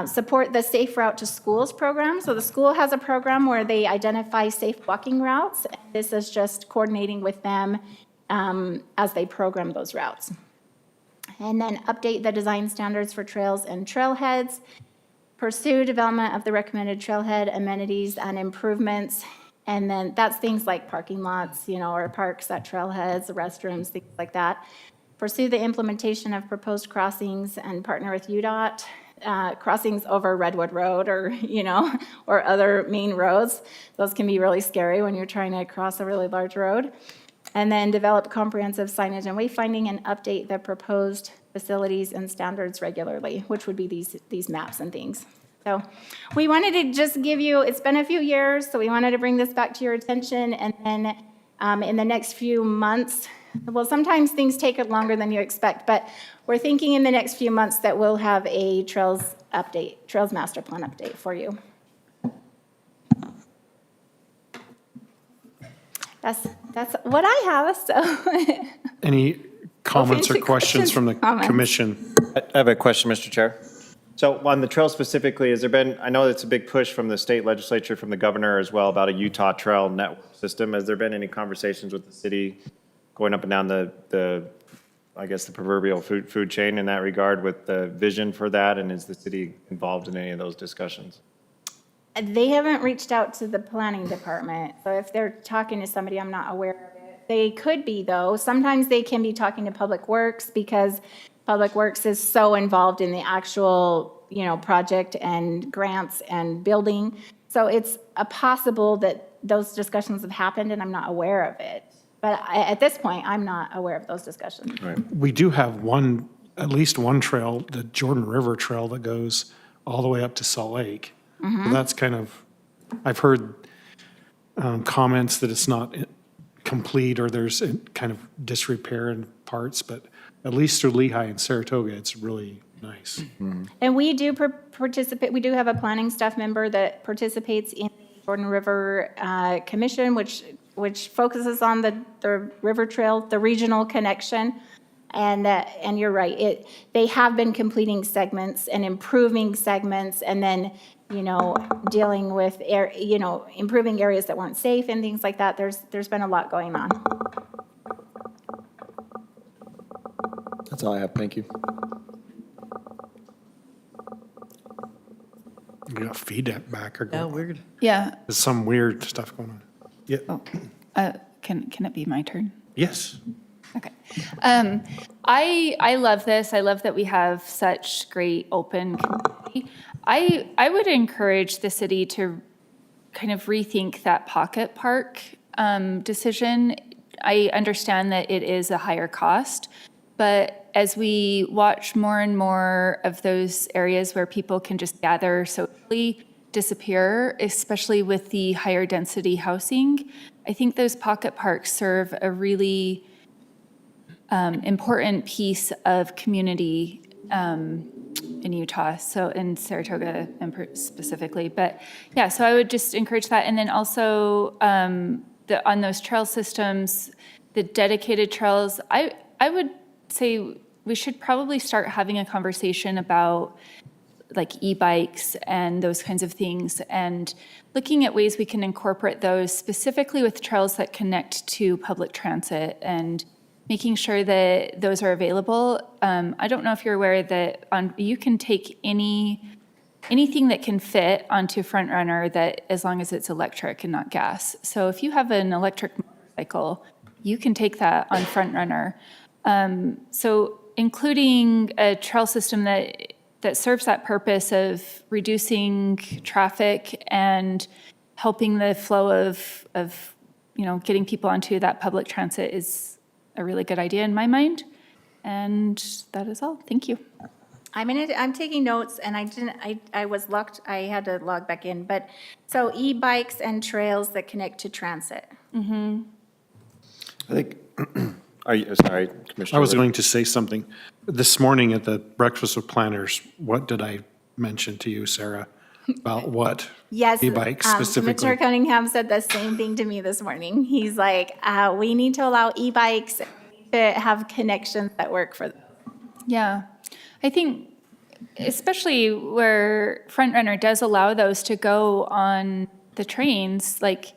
Support the Safe Route to Schools program. So the school has a program where they identify safe walking routes. This is just coordinating with them as they program those routes. And then update the design standards for trails and trailheads. Pursue development of the recommended trailhead amenities and improvements. And then that's things like parking lots, or parks at trailheads, restrooms, things like that. Pursue the implementation of proposed crossings and partner with UDOT. Crossings over Redwood Road or, or other main roads. Those can be really scary when you're trying to cross a really large road. And then develop comprehensive signage and wayfinding and update the proposed facilities and standards regularly, which would be these maps and things. So we wanted to just give you, it's been a few years, so we wanted to bring this back to your attention. And then in the next few months, well, sometimes things take longer than you expect, but we're thinking in the next few months that we'll have a Trails Master Plan update for you. That's what I have, so. Any comments or Fancy questions from the comments. commission? I have a question, Mr. Chair. So on the trail specifically, has there been, I know it's a big push from the state legislature, from the governor as well, about a Utah trail network system. Has there been any conversations with the city going up and down the I guess, the proverbial food chain in that regard with the vision for that? And is the city involved in any of those discussions? They haven't reached out to the planning department, so if they're talking to somebody, I'm not aware of it. They could be, though. Sometimes they can be talking to Public Works because Public Works is so involved in the actual, project and grants and building. So it's a possible that those discussions have happened and I'm not aware of it. But at this point, I'm not aware of those discussions. We do have at least one trail, the Jordan River Trail, that goes all the way up to Salt Lake. So that's kind of, I've heard comments that it's not complete or there's kind of disrepair in parts, but at least through Lehigh and Saratoga, it's really nice. And we do participate, we do have a planning staff member that participates in the Jordan River Commission, which focuses on the river trail, the regional connection. And you're right, they have been completing segments and improving segments and then, dealing with, improving areas that weren't safe and things like that. There's been a lot going on. That's all I have. Thank you. We got feedback or Yeah, weird. Yeah, there's some weird stuff going on. Yeah. can it be my turn? Yes. Okay. I love this. I love that we have such great open community. I would encourage the city to kind of rethink that pocket park decision. I understand that it is a higher cost, but as we watch more and more of those areas where people can just gather socially disappear, especially with the higher density housing, I think those pocket parks serve a really important piece of community in Utah, so in Saratoga specifically. But yeah, so I would just encourage that. And then also on those trail systems, the dedicated trails, I would say we should probably start having a conversation about like e-bikes and those kinds of things, and looking at ways we can incorporate those specifically with trails that connect to public transit and making sure that those are available. I don't know if you're aware that you can take anything that can fit onto Front Runner, that as long as it's electric and not gas. So if you have an electric motorcycle, you can take that on Front Runner. So including a trail system that serves that purpose of reducing traffic and helping the flow of getting people onto that public transit is a really good idea in my mind. And that is all. Thank you. I'm taking notes, and I was locked, I had to log back in, but, so e-bikes and trails that connect to transit. I think, are you, sorry, Commissioner. I was Wood. going to say something. This morning at the Breakfast with Planners, what did I mention to you, Sarah? About what? Yes. E-bikes Commissioner specifically. Cunningham said the same thing to me this morning. He's like, we need to allow e-bikes to have connections that work for them. Yeah, I think especially where Front Runner does allow those to go on the trains, like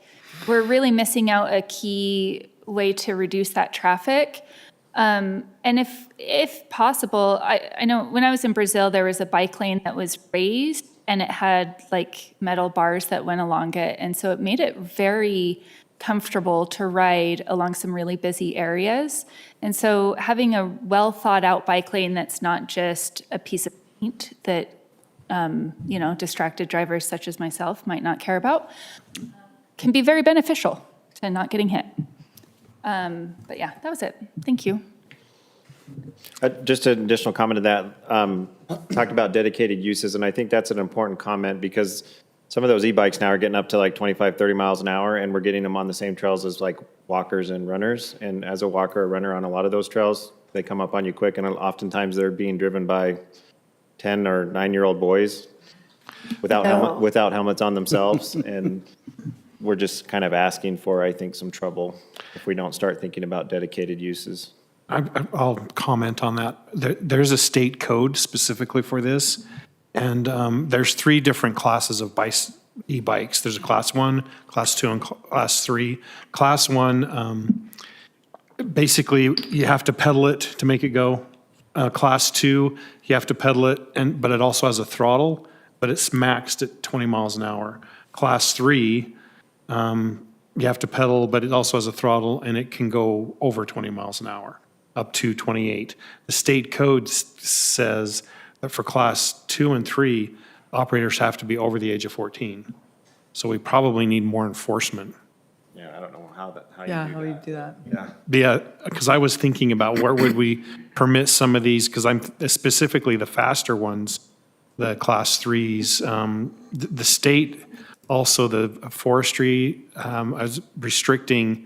we're really missing out a key way to reduce that traffic. And if possible, I know when I was in Brazil, there was a bike lane that was raised and it had like metal bars that went along it. And so it made it very comfortable to ride along some really busy areas. And so having a well thought out bike lane that's not just a piece of paint that, distracted drivers such as myself might not care about can be very beneficial to not getting hit. But yeah, that was it. Thank you. Just an additional comment to that, talked about dedicated uses, and I think that's an important comment because some of those e-bikes now are getting up to like 25, 30 miles an hour, and we're getting them on the same trails as like walkers and runners. And as a walker or runner on a lot of those trails, they come up on you quick, and oftentimes they're being driven by 10 or 9-year-old boys without helmets on themselves. And we're just kind of asking for, I think, some trouble if we don't start thinking about dedicated uses. I'll comment on that. There's a state code specifically for this, and there's 3 different classes of e-bikes. There's a class 1, class 2, and class 3. Class 1, basically, you have to pedal it to make it go. Class 2, you have to pedal it, but it also has a throttle, but it's maxed at 20 miles an hour. Class 3, you have to pedal, but it also has a throttle, and it can go over 20 miles an hour, up to 28. The state code says that for class 2 and 3, operators have to be over the age of 14. So we probably need more enforcement. Yeah, I don't know how you do that? Yeah, because I was thinking about where would we permit some of these, because I'm specifically the faster ones, the class 3s. The state, also the forestry, is restricting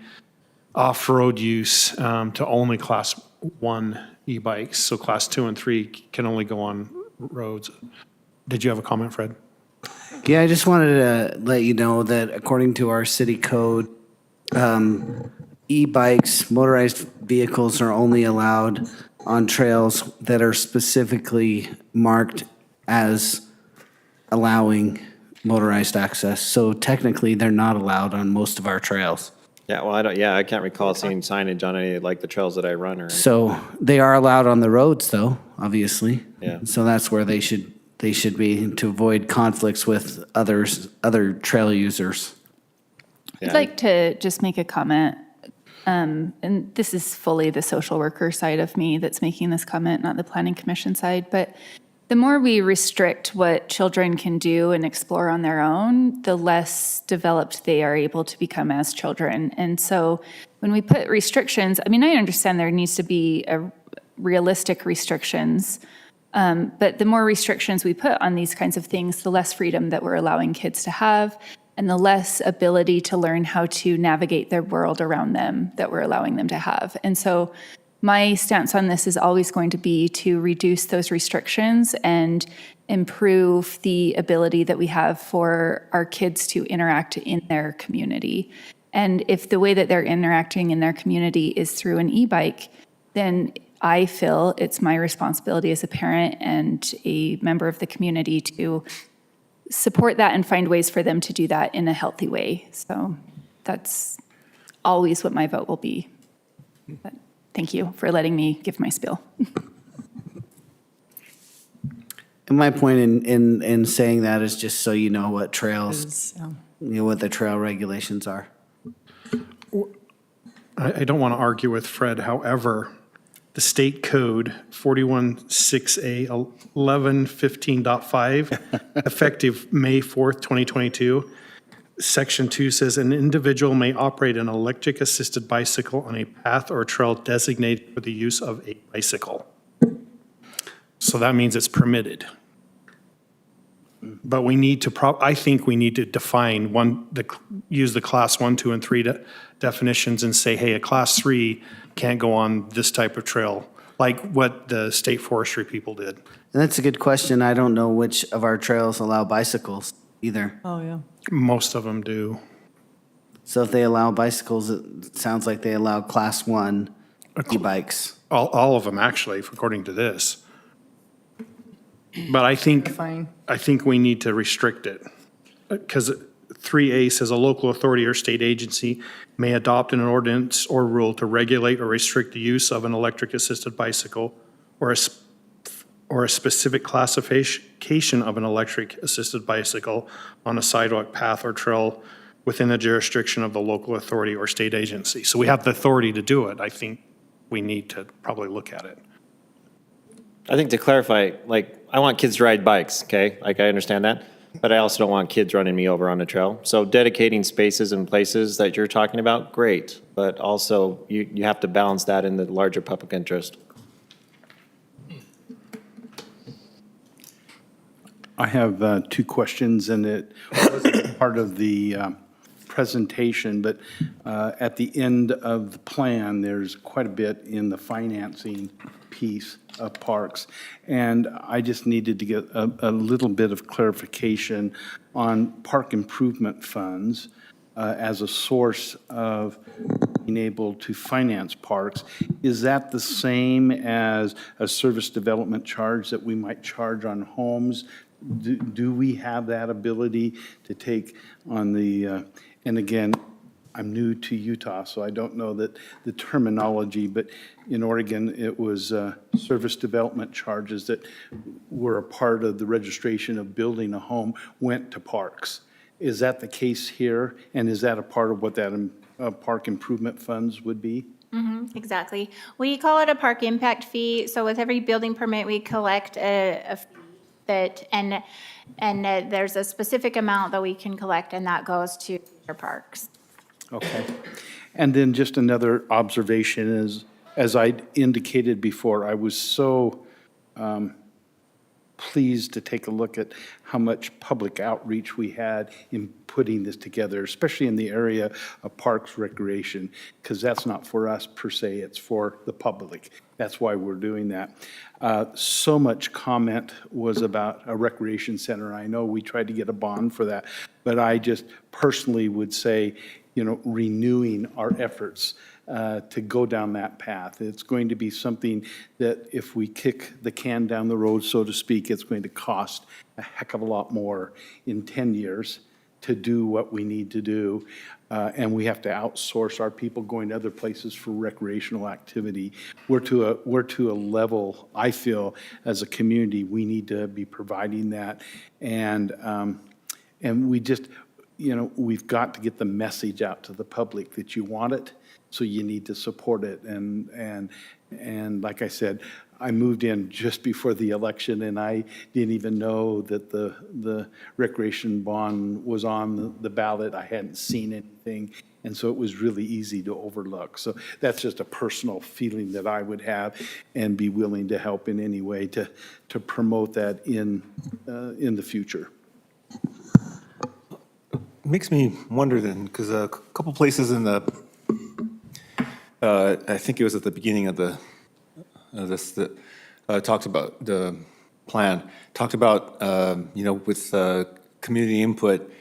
off-road use to only class 1 e-bikes. So class 2 and 3 can only go on roads. Did you have a comment, Fred? Yeah, I just wanted to let you know that according to our city code, e-bikes, motorized vehicles are only allowed on trails that are specifically marked as allowing motorized access. So technically, they're not allowed on most of our trails. Yeah, well, I can't recall seeing signage on any, like the trails that I run or. So they are allowed on the roads, though, obviously. Yeah. So that's where they should be to avoid conflicts with other trail users. I'd like to just make a comment, and this is fully the social worker side of me that's making this comment, not the planning commission side, but the more we restrict what children can do and explore on their own, the less developed they are able to become as children. And so when we put restrictions, I mean, I understand there needs to be realistic restrictions, but the more restrictions we put on these kinds of things, the less freedom that we're allowing kids to have, and the less ability to learn how to navigate their world around them that we're allowing them to have. And so my stance on this is always going to be to reduce those restrictions and improve the ability that we have for our kids to interact in their community. And if the way that they're interacting in their community is through an e-bike, then I feel it's my responsibility as a parent and a member of the community to support that and find ways for them to do that in a healthy way. So that's always what my vote will be. But thank you for letting me give my spiel. And my point in saying that is just so you know what trails, what the trail regulations are. I don't want to argue with Fred. However, the state code 416A 1115.5, effective May 4th, 2022, Section 2 says an individual may operate an electric assisted bicycle on a path or trail designated for the use of a bicycle. So that means it's permitted. But we need to, I think we need to define use the class 1, 2, and 3 definitions and say, hey, a class 3 can't go on this type of trail, like what the state forestry people did. And that's a good question. I don't know which of our trails allow bicycles either. Oh, yeah. Most of them do. So if they allow bicycles, it sounds like they allow class 1 e-bikes. All of them, actually, according to this. But I think we need to restrict it. Because 3A says a local authority or state agency may adopt an ordinance or rule to regulate or restrict the use of an electric-assisted bicycle or a specific classification of an electric-assisted bicycle on a sidewalk, path, or trail within the jurisdiction of the local authority or state agency. So we have the authority to do it. I think we need to probably look at it. I think to clarify, like, I want kids to ride bikes, okay? Like, I understand that. But I also don't want kids running me over on a trail. So dedicating spaces and places that you're talking about, great. But also, you have to balance that in the larger public interest. I have 2 questions, and it wasn't part of the presentation, but at the end of the plan, there's quite a bit in the financing piece of parks. And I just needed to get a little bit of clarification on park improvement funds as a source of being able to finance parks. Is that the same as a service development charge that we might charge on homes? Do we have that ability to take on the, and again, I'm new to Utah, so I don't know that the terminology, but in Oregon, it was service development charges that were a part of the registration of building a home went to parks. Is that the case here? And is that a part of what that park improvement funds would be? Exactly. We call it a park impact fee. So with every building permit, we collect a fee that, and there's a specific amount that we can collect, and that goes to your parks. Okay. And then just another observation is, as I indicated before, I was so pleased to take a look at how much public outreach we had in putting this together, especially in the area of parks recreation, because that's not for us per se, it's for the public. That's why we're doing that. So much comment was about a recreation center. I know we tried to get a bond for that, but I just personally would say, you know, renewing our efforts to go down that path. It's going to be something that if we kick the can down the road, so to speak, it's going to cost a heck of a lot more in 10 years to do what we need to do. And we have to outsource our people going to other places for recreational activity. We're to a level, I feel, as a community, we need to be providing that. And we just, you know, we've got to get the message out to the public that you want it, so you need to support it. And like I said, I moved in just before the election, and I didn't even know that the recreation bond was on the ballot. I hadn't seen anything, and so it was really easy to overlook. So that's just a personal feeling that I would have, and be willing to help in any way to promote that in the future. Makes me wonder then, because a couple places in the, I think it was at the beginning of this, that talked about the plan, talked about, you know, with community input,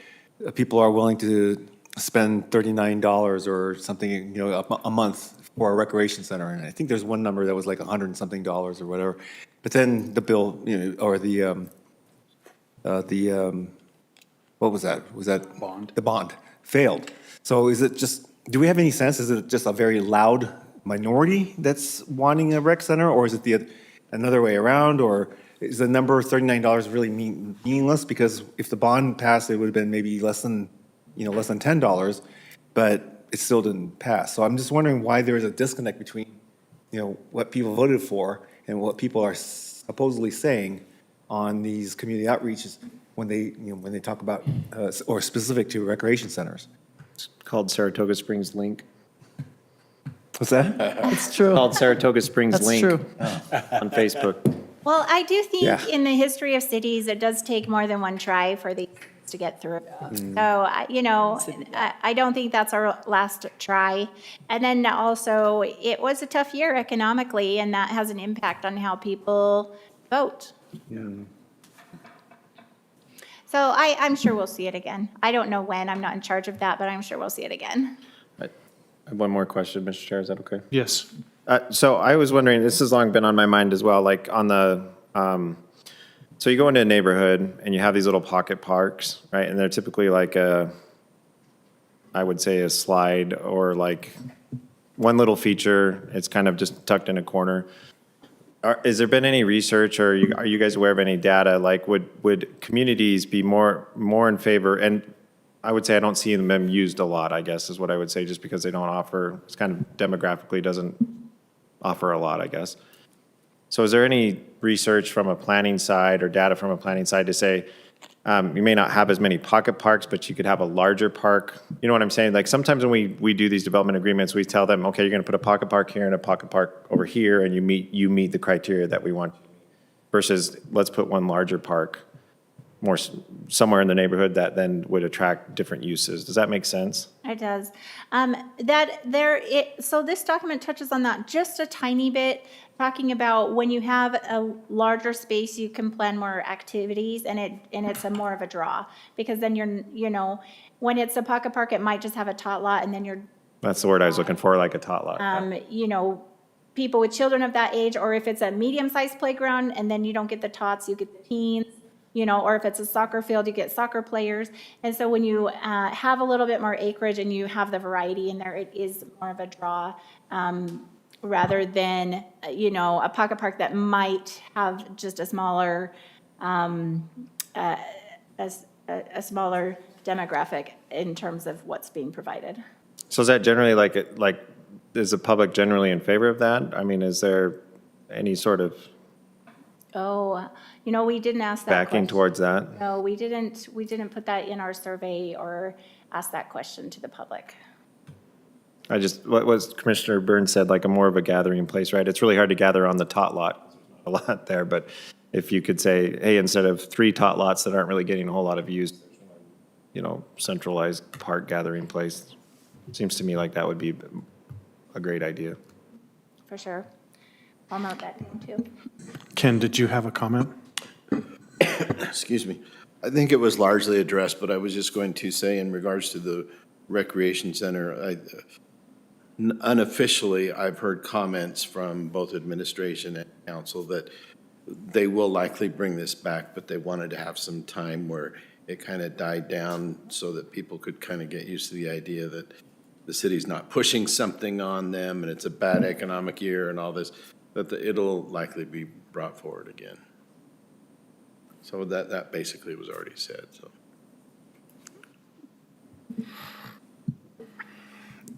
people are willing to spend $39 or something, you know, a month for a recreation center. And I think there's one number that was like $100 and something or whatever. But then the bill, you know, or what was that? Was that? Bond. The bond failed. So is it just, do we have any sense, is it just a very loud minority that's wanting a rec center, or is it another way around, or is the number $39 really meaningless? Because if the bond passed, it would have been maybe less than $10, but it still didn't pass. So I'm just wondering why there is a disconnect between, you know, what people voted for and what people are supposedly saying on these community outreaches when they talk about, or specific to recreation centers. It's called Saratoga Springs Link. What's that? It's true. Called Saratoga Springs That's Link true. on Facebook. Well, I do think Yeah. in the history of cities, it does take more than one try for these to get through. So, I don't think that's our last try. And then also, it was a tough year economically, and that has an impact on how people vote. So I'm sure we'll see it again. I don't know when, I'm not in charge of that, but I'm sure we'll see it again. I have one more question, Mr. Chair, is that okay? Yes. So I was wondering, this has long been on my mind as well, like on the, so you go into a neighborhood and you have these little pocket parks, right? And they're typically like I would say a slide or like one little feature. It's kind of just tucked in a corner. Has there been any research or are you guys aware of any data? Like would communities be more in favor? And I would say I don't see them used a lot, I guess, is what I would say, just because they don't offer, it's kind of demographically doesn't offer a lot, I guess. So is there any research from a planning side or data from a planning side to say, you may not have as many pocket parks, but you could have a larger park? You know what I'm saying? Like sometimes when we do these development agreements, we tell them, okay, you're going to put a pocket park here and a pocket park over here, and you meet the criteria that we want. Versus let's put one larger park somewhere in the neighborhood that then would attract different uses. Does that make sense? It does. So this document touches on that just a tiny bit, talking about when you have a larger space, you can plan more activities, and it's a more of a draw, because then when it's a pocket park, it might just have a tot lot, and then you're, That's the word I was looking for, like a tot lot. people with children of that age, or if it's a medium-sized playground, and then you don't get the tots, you get the teens. Or if it's a soccer field, you get soccer players. And so when you have a little bit more acreage and you have the variety in there, it is more of a draw rather than, a pocket park that might have just a smaller, a smaller demographic in terms of what's being provided. So is that generally like, is the public generally in favor of that? I mean, is there any sort of Oh, we didn't ask that backing question. towards that? No, we didn't put that in our survey or ask that question to the public. What was Commissioner Burns said, like more of a gathering place, right? It's really hard to gather on the tot lot, a lot there, but if you could say, hey, instead of 3 tot lots that aren't really getting a whole lot of use, centralized park gathering place, seems to me like that would be a great idea. For sure. I'll note that down too. Ken, did you have a comment? Excuse me. I think it was largely addressed, but I was just going to say in regards to the recreation center, unofficially, I've heard comments from both administration and council that they will likely bring this back, but they wanted to have some time where it kind of died down so that people could kind of get used to the idea that the city's not pushing something on them and it's a bad economic year and all this, that it'll likely be brought forward again. So that basically was already said, so.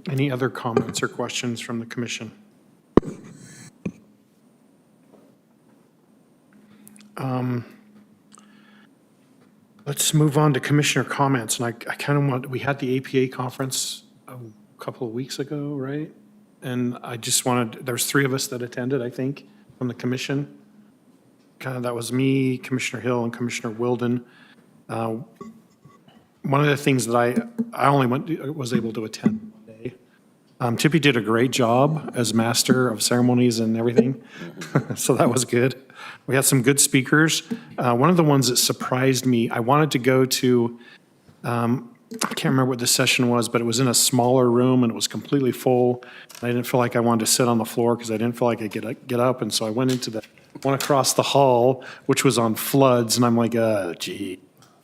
Any other comments or questions from the commission? Let's move on to commissioner comments, and I kind of we had the APA conference a couple of weeks ago, right? And I just there's 3 of us that attended, I think, from the commission. That was me, Commissioner Hill, and Commissioner Wilden. One of the things that I only was able to attend one day. Tippy did a great job as master of ceremonies and everything, so that was good. We had some good speakers. One of the ones that surprised me, I wanted to go to, I can't remember what the session was, but it was in a smaller room and it was completely full. I didn't feel like I wanted to sit on the floor because I didn't feel like I could get up, and so I went into the one across the hall, which was on floods, and I'm like,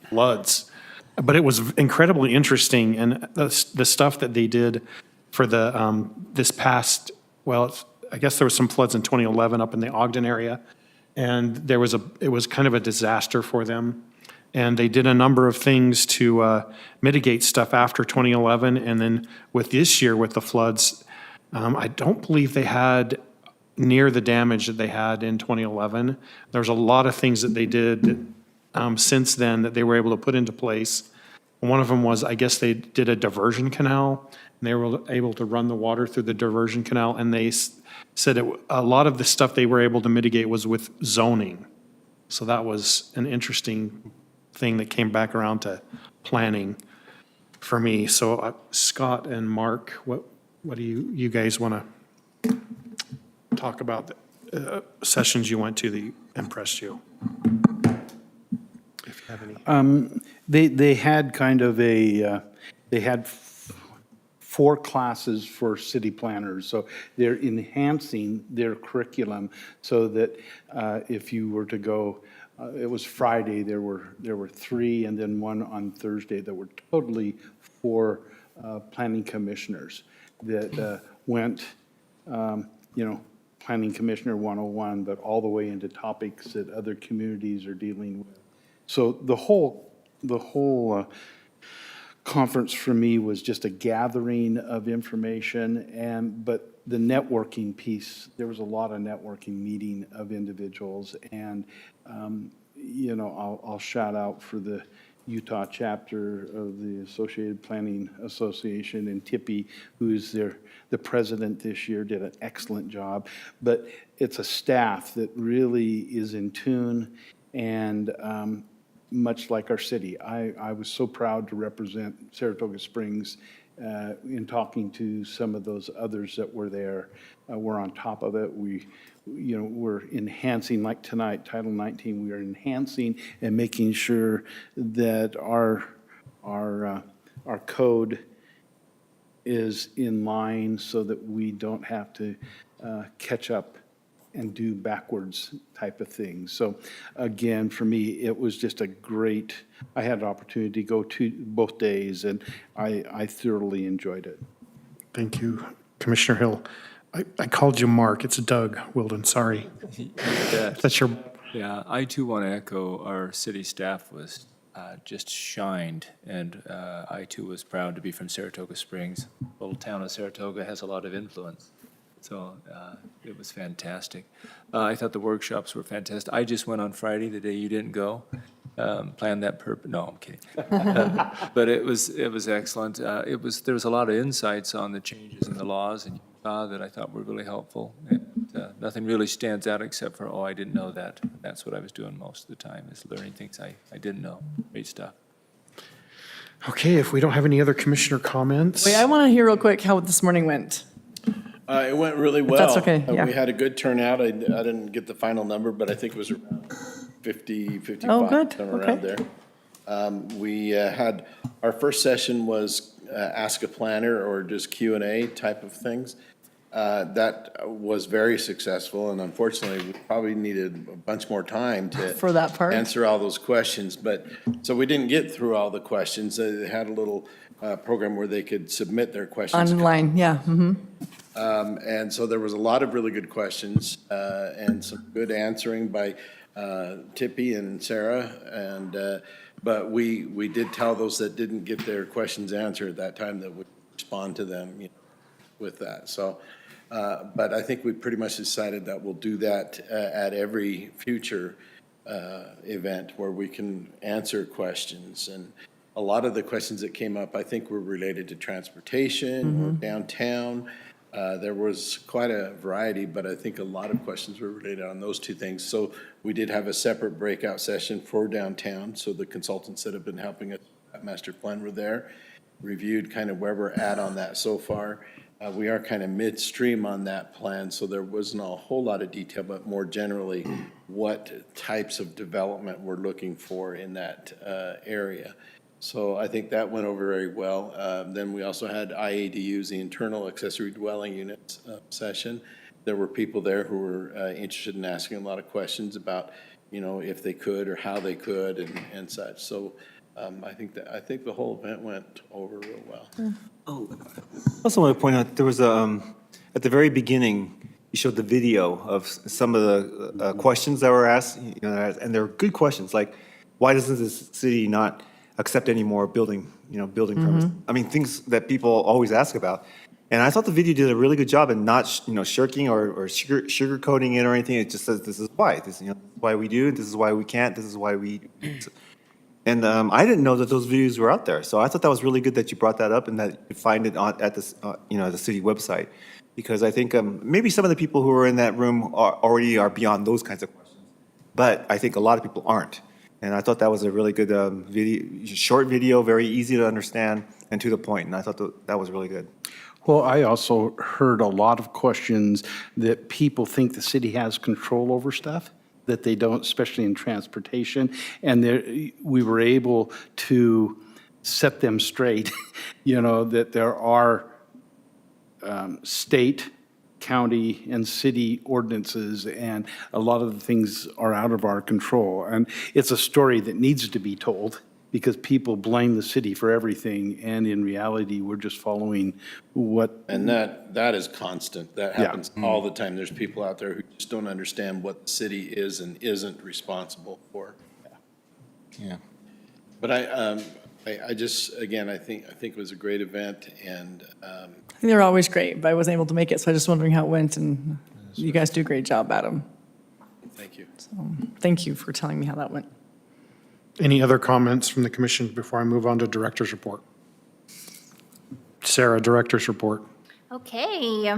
floods. But it was incredibly interesting, and the stuff that they did for the this past, I guess there was some floods in 2011 up in the Ogden area, and it was kind of a disaster for them. And they did a number of things to mitigate stuff after 2011, and then with this year with the floods, I don't believe they had near the damage that they had in 2011. There's a lot of things that they did since then that they were able to put into place. One of them was, I guess they did a diversion canal and they were able to run the water through the diversion canal, and they said a lot of the stuff they were able to mitigate was with zoning. So that was an interesting thing that came back around to planning for me. So Scott and Mark, what do you guys want to talk about the sessions you went to that impressed you? If you have any. They had kind of they had 4 classes for city planners. So they're enhancing their curriculum so that if you were to go, it was Friday, there were 3, and then 1 on Thursday that were totally for planning commissioners that went, Planning Commissioner 101, but all the way into topics that other communities are dealing with. So the whole conference for me was just a gathering of information, but the networking piece, there was a lot of networking meeting of individuals, and I'll shout out for the Utah chapter of the Associated Planning Association, and Tippy, who's the president this year, did an excellent job. But it's a staff that really is in tune, and much like our city. I was so proud to represent Saratoga Springs in talking to some of those others that were there. We're on top of it. We're enhancing, like tonight, Title 19, we are enhancing and making sure that our code is in line so that we don't have to catch up and do backwards type of things. So again, for me, it was just I had an opportunity to go to both days, and I thoroughly enjoyed it. Thank you, Commissioner Hill. I called you Mark. It's Doug Wilden, sorry. That's your, Yeah, I too want to echo our city staff was just shined, and I too was proud to be from Saratoga Springs. Little town of Saratoga has a lot of influence, so it was fantastic. I thought the workshops were fantastic. I just went on Friday, the day you didn't go. Planned that no, I'm kidding. But it was excellent. There was a lot of insights on the changes in the laws and that I thought were really helpful. And, nothing really stands out except for, I didn't know that. That's what I was doing most of the time, is learning things I didn't know. Great stuff. okay, if we don't have any other commissioner comments. Wait, I want to hear real quick how this morning went. It went really well. that's okay, yeah. We had a good turnout. I didn't get the final number, but I think it was around 50, 55, Oh, good. somewhere Okay. around there. We had, our first session was Ask a Planner, or just Q&A type of things. That was very successful, and unfortunately, we probably needed a bunch more time to For that part? answer all those questions. But, so we didn't get through all the questions. They had a little program where they could submit their questions. Online, yeah. And so there was a lot of really good questions and some good answering by Tippy and Sarah. But we did tell those that didn't get their questions answered at that time that we'd respond to them with that. So, but I think we pretty much decided that we'll do that at every future event where we can answer questions. And a lot of the questions that came up, I think, were related to transportation or downtown. There was quite a variety, but I think a lot of questions were related on those two things. So we did have a separate breakout session for downtown. So the consultants that have been helping us at Master Plan were there, reviewed kind of where we're at on that so far. We are kind of midstream on that plan, so there wasn't a whole lot of detail, but more generally, what types of development we're looking for in that area. So I think that went over very well. Then we also had IADUs, the internal accessory dwelling units session. There were people there who were interested in asking a lot of questions about, if they could or how they could and such. So I think the whole event went over real well. Also want to point out, there was at the very beginning, you showed the video of some of the questions that were asked, and they're good questions, like, why doesn't this city not accept any more building permits? I mean, things that people always ask about. And I thought the video did a really good job in not, shirking or sugarcoating it or anything. It just says, this is why. This is why we do, this is why we can't, this is why we. And I didn't know that those videos were out there. So I thought that was really good that you brought that up and that you find it at the, the city website. Because I think maybe some of the people who are in that room already are beyond those kinds of questions. But I think a lot of people aren't. And I thought that was a really good video, short video, very easy to understand and to the point. And I thought that was really good. Well, I also heard a lot of questions that people think the city has control over stuff that they don't, especially in transportation. And we were able to set them straight, that there are state, county, and city ordinances, and a lot of the things are out of our control. And it's a story that needs to be told because people blame the city for everything, and in reality, we're just following what. And that is constant. That happens all the time. There's people out there who just don't understand what the city is and isn't responsible for. Yeah. But I just, again, I think it was a great event, and I think they're always great, but I wasn't able to make it, so I was just wondering how it went, and you guys do a great job, Adam. thank you. Thank you for telling me how that went. Any other comments from the commission before I move on to director's report? Sarah, director's report. Okay,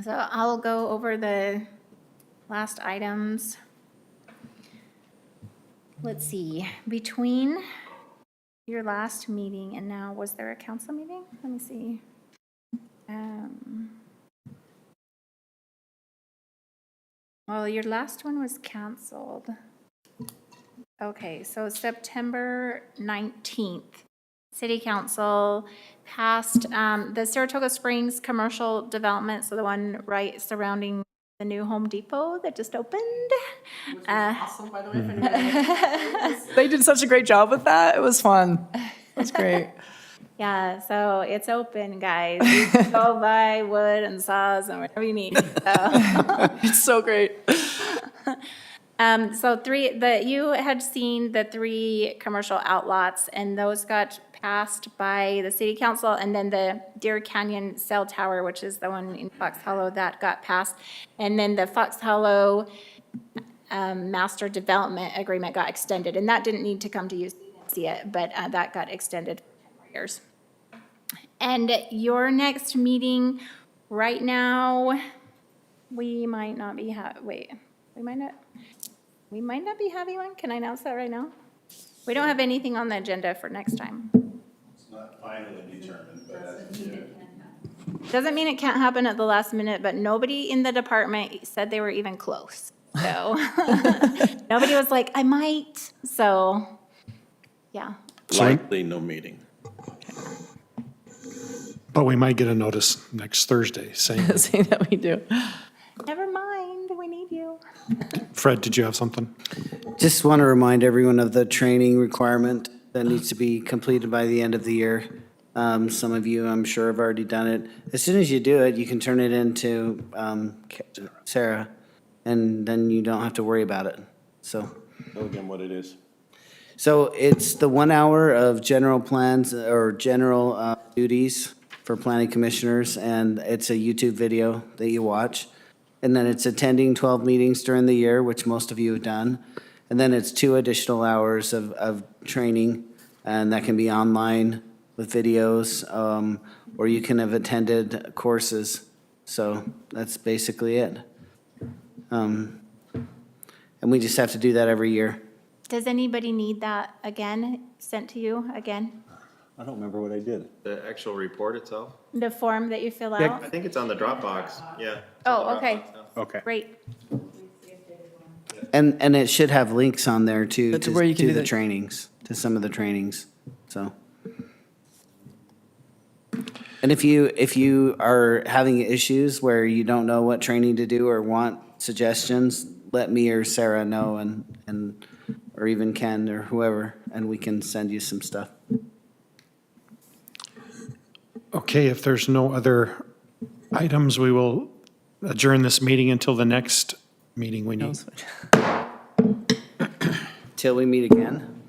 so I'll go over the last items. Let's see, between your last meeting and now, was there a council meeting? Let me see. Well, your last one was canceled. Okay, so September 19th, City Council passed the Saratoga Springs commercial development, so the one right surrounding the new Home Depot that just opened. Awesome, by the way. They did such a great job with that. It was fun. It was great. Yeah, so it's open, guys. You can go buy wood and saws and whatever you need. It's so great. So you had seen the 3 commercial outlots, and those got passed by the city council, and then the Deer Canyon Cell Tower, which is the one in Fox Hollow, that got passed. And then the Fox Hollow Master Development Agreement got extended, and that didn't need to come to you see it, but that got extended for 10 years. And your next meeting, right now, we might not be we might not be having one. Can I announce that right now? We don't have anything on the agenda for next time. It's not finally determined, but Doesn't mean it can't happen at the last minute, but nobody in the department said they were even close. So nobody was like, I might. So, yeah. likely no meeting. But we might get a notice next Thursday saying, Saying that we do. Never mind, we need you. Fred, did you have something? Just want to remind everyone of the training requirement that needs to be completed by the end of the year. Some of you, I'm sure, have already done it. As soon as you do it, you can turn it into Sarah, and then you don't have to worry about it. So. Tell again what it is. So it's the 1 hour of general plans or general duties for planning commissioners, and it's a YouTube video that you watch. And then it's attending 12 meetings during the year, which most of you have done. And then it's 2 additional hours of training, and that can be online with videos, or you can have attended courses. So that's basically it. And we just have to do that every year. Does anybody need that again, sent to you again? I don't remember what I did. The actual report itself? The form that you fill I out? think it's on the Dropbox, yeah. Oh, okay, Okay. great. And it should have links on there too, To where you can to do the the- trainings, to some of the trainings, so. And if you are having issues where you don't know what training to do or want suggestions, let me or Sarah know and, or even Ken or whoever, and we can send you some stuff. Okay, if there's no other items, we will adjourn this meeting until the next meeting we need. Till we meet again.